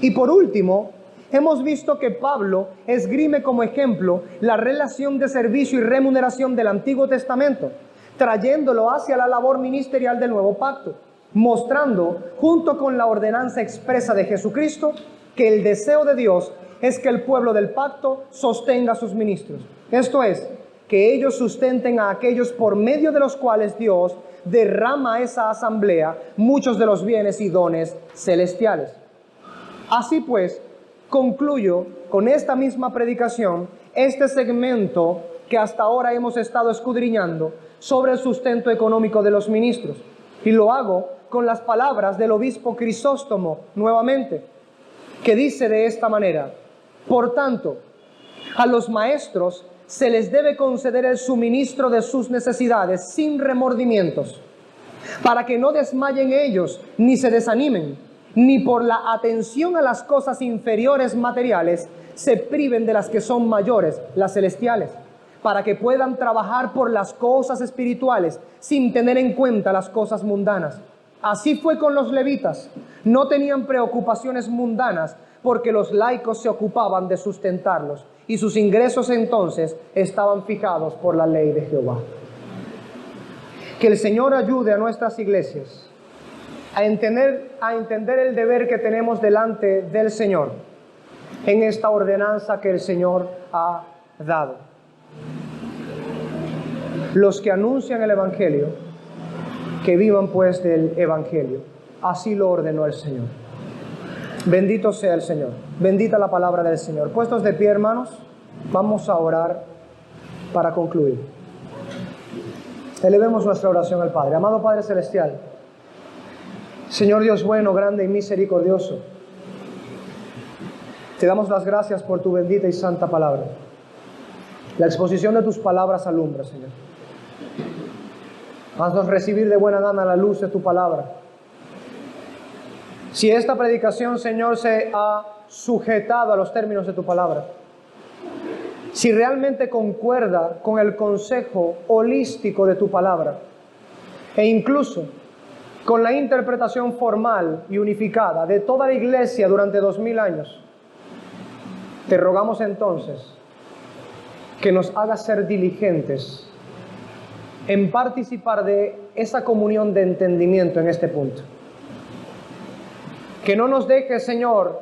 Y por último, hemos visto que Pablo esgrime como ejemplo la relación de servicio y remuneración del Antiguo Testamento, trayéndolo hacia la labor ministerial del Nuevo Pacto, mostrando, junto con la ordenanza expresa de Jesucristo, que el deseo de Dios es que el pueblo del pacto sostenga a sus ministros. Esto es, que ellos sustenten a aquellos por medio de los cuales Dios derrama a esa asamblea muchos de los bienes y dones celestiales. Así pues, concluyo con esta misma predicación este segmento que hasta ahora hemos estado escudriñando sobre el sustento económico de los ministros. Y lo hago con las palabras del obispo Crisóstomo nuevamente, que dice de esta manera: por tanto, a los maestros se les debe conceder el suministro de sus necesidades sin remordimientos, para que no desmayen ellos ni se desanimen, ni por la atención a las cosas inferiores materiales se priven de las que son mayores, las celestiales, para que puedan trabajar por las cosas espirituales sin tener en cuenta las cosas mundanas. Así fue con los levitas. No tenían preocupaciones mundanas porque los laicos se ocupaban de sustentarlos y sus ingresos entonces estaban fijados por la ley de Jehová. Que el Señor ayude a nuestras iglesias a entender el deber que tenemos delante del Señor en esta ordenanza que el Señor ha dado. Los que anuncian el Evangelio, que vivan pues del Evangelio. Así lo ordenó el Señor. Bendito sea el Señor. Bendita la palabra del Señor. Puestos de pie, hermanos, vamos a orar para concluir. Elevemos nuestra oración al Padre. Amado Padre Celestial, Señor Dios bueno, grande y misericordioso, te damos las gracias por tu bendita y santa palabra. La exposición de tus palabras alumbra, Señor. Haznos recibir de buena gana la luz de tu palabra. Si esta predicación, Señor, se ha sujetado a los términos de tu palabra, si realmente concuerda con el consejo holístico de tu palabra, e incluso con la interpretación formal y unificada de toda la iglesia durante 2000 años, te rogamos entonces que nos hagas ser diligentes en participar de esa comunión de entendimiento en este punto. Que no nos dejes, Señor,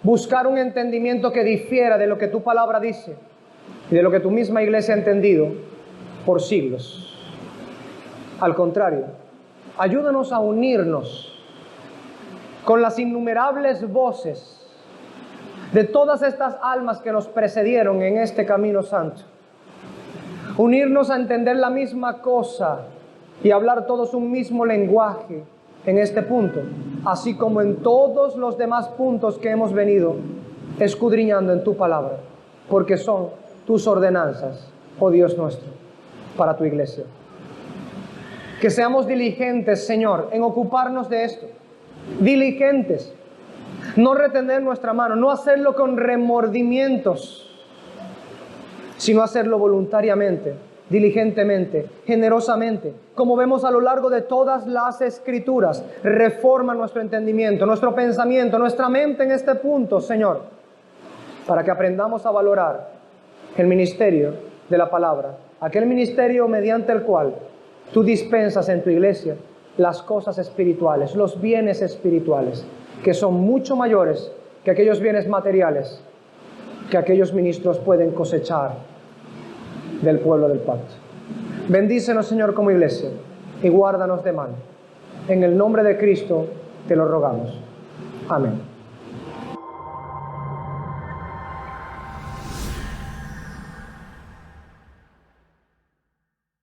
buscar un entendimiento que difiera de lo que tu palabra dice y de lo que tu misma iglesia ha entendido por siglos. Al contrario, ayúdanos a unirnos con las innumerables voces de todas estas almas que nos precedieron en este camino santo. Unirnos a entender la misma cosa y hablar todos un mismo lenguaje en este punto, así como en todos los demás puntos que hemos venido escudriñando en tu palabra, porque son tus ordenanzas, oh Dios nuestro, para tu iglesia. Que seamos diligentes, Señor, en ocuparnos de esto. Diligentes. No retener nuestra mano, no hacerlo con remordimientos, sino hacerlo voluntariamente, diligentemente, generosamente, como vemos a lo largo de todas las Escrituras. Reforma nuestro entendimiento, nuestro pensamiento, nuestra mente en este punto, Señor, para que aprendamos a valorar el ministerio de la palabra, aquel ministerio mediante el cual tú dispensas en tu iglesia las cosas espirituales, los bienes espirituales, que son mucho mayores que aquellos bienes materiales que aquellos ministros pueden cosechar del pueblo del pacto. Bendícenos, Señor, como iglesia, y guárdanos de mal. En el nombre de Cristo te lo rogamos. Amén.